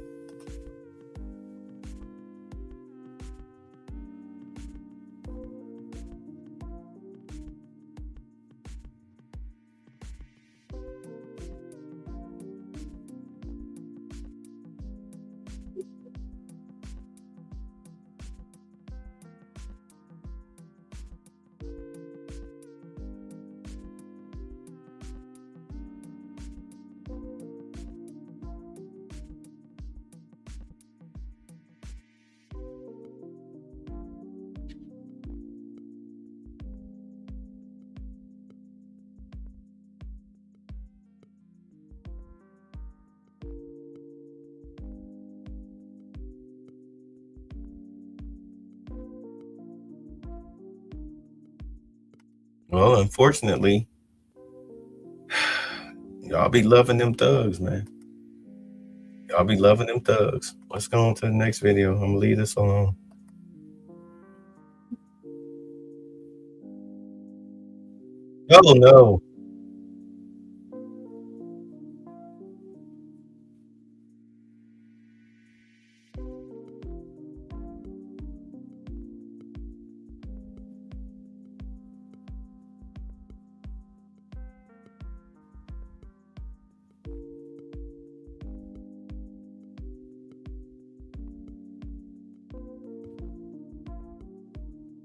Well, unfortunately, y'all be loving them thugs, man. Y'all be loving them thugs. Let's go on to the next video. I'm gonna leave this alone. Oh no.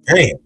Damn.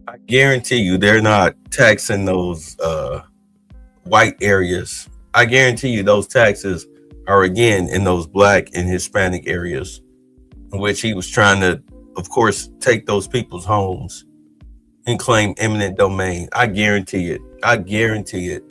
I guarantee you they're not taxing those white areas. I guarantee you those taxes are again in those black and Hispanic areas, in which he was trying to, of course, take those people's homes and claim eminent domain. I guarantee it. I guarantee it.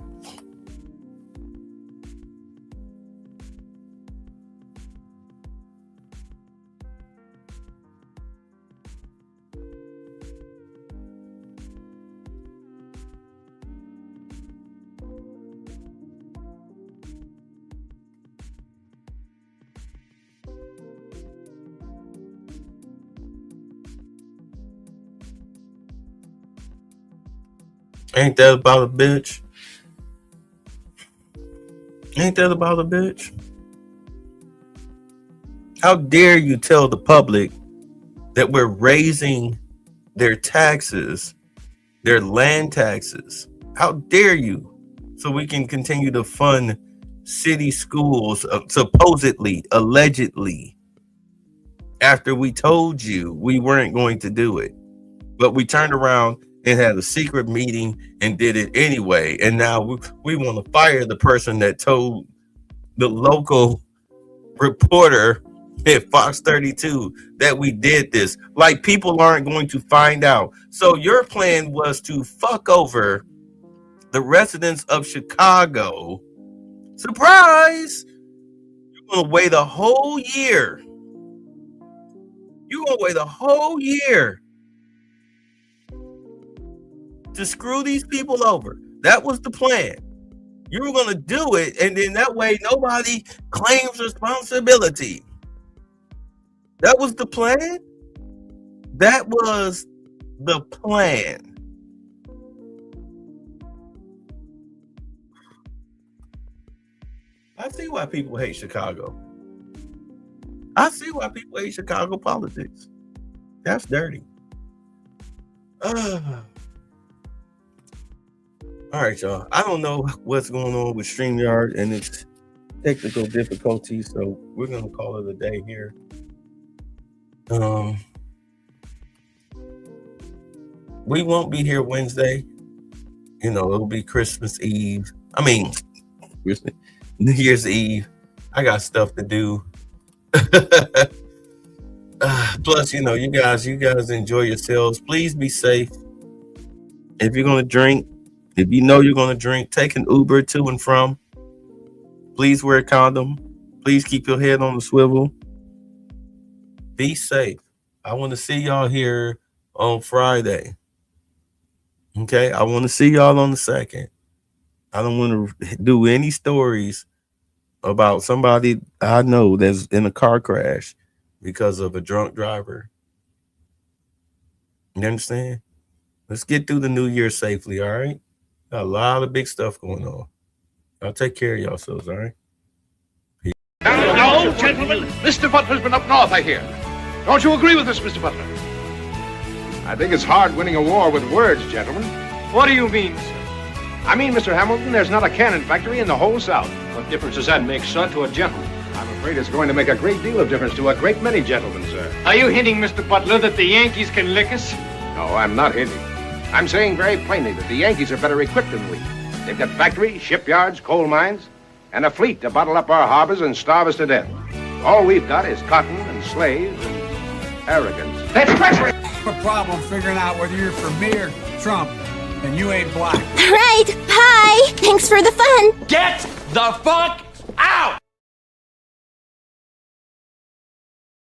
Ain't that about a bitch? Ain't that about a bitch? How dare you tell the public that we're raising their taxes, their land taxes? How dare you? So we can continue to fund city schools, supposedly, allegedly, after we told you we weren't going to do it. But we turned around and had a secret meeting and did it anyway. And now we want to fire the person that told the local reporter at Fox 32 that we did this. Like, people aren't going to find out. So your plan was to fuck over the residents of Chicago. Surprise! You're going to wait a whole year. You're going to wait a whole year to screw these people over. That was the plan. You were going to do it, and then that way nobody claims responsibility. That was the plan. That was the plan. I see why people hate Chicago. I see why people hate Chicago politics. That's dirty. All right, y'all. I don't know what's going on with StreamYard and its technical difficulties, so we're going to call it a day here. We won't be here Wednesday. You know, it'll be Christmas Eve. I mean, New Year's Eve. I got stuff to do. Plus, you know, you guys enjoy yourselves. Please be safe. If you're going to drink, if you know you're going to drink, take an Uber to and from. Please wear a condom. Please keep your head on the swivel. Be safe. I want to see y'all here on Friday. Okay? I want to see y'all on the 2nd. I don't want to do any stories about somebody I know that's in a car crash because of a drunk driver. You understand? Let's get through the new year safely, all right? Got a lot of big stuff going on. Y'all take care of yourselves, all right? Peace. Now, gentlemen, Mr. Butler's been up north, I hear. Don't you agree with us, Mr. Butler? I think it's hard winning a war with words, gentlemen. What do you mean, sir? I mean, Mr. Hamilton, there's not a cannon factory in the whole South. What difference does that make, son, to a gentleman? I'm afraid it's going to make a great deal of difference to a great many gentlemen, sir. Are you hinting, Mr. Butler, that the Yankees can lick us? No, I'm not hinting. I'm saying very plainly that the Yankees are better equipped than we. They've got factories, shipyards, coal mines, and a fleet to bottle up our harbors and starve us to death. All we've got is cotton and slaves and arrogance. That's treachery! A problem figuring out whether you're for me or Trump, and you ain't black. All right, bye. Thanks for the fun. Get the fuck out!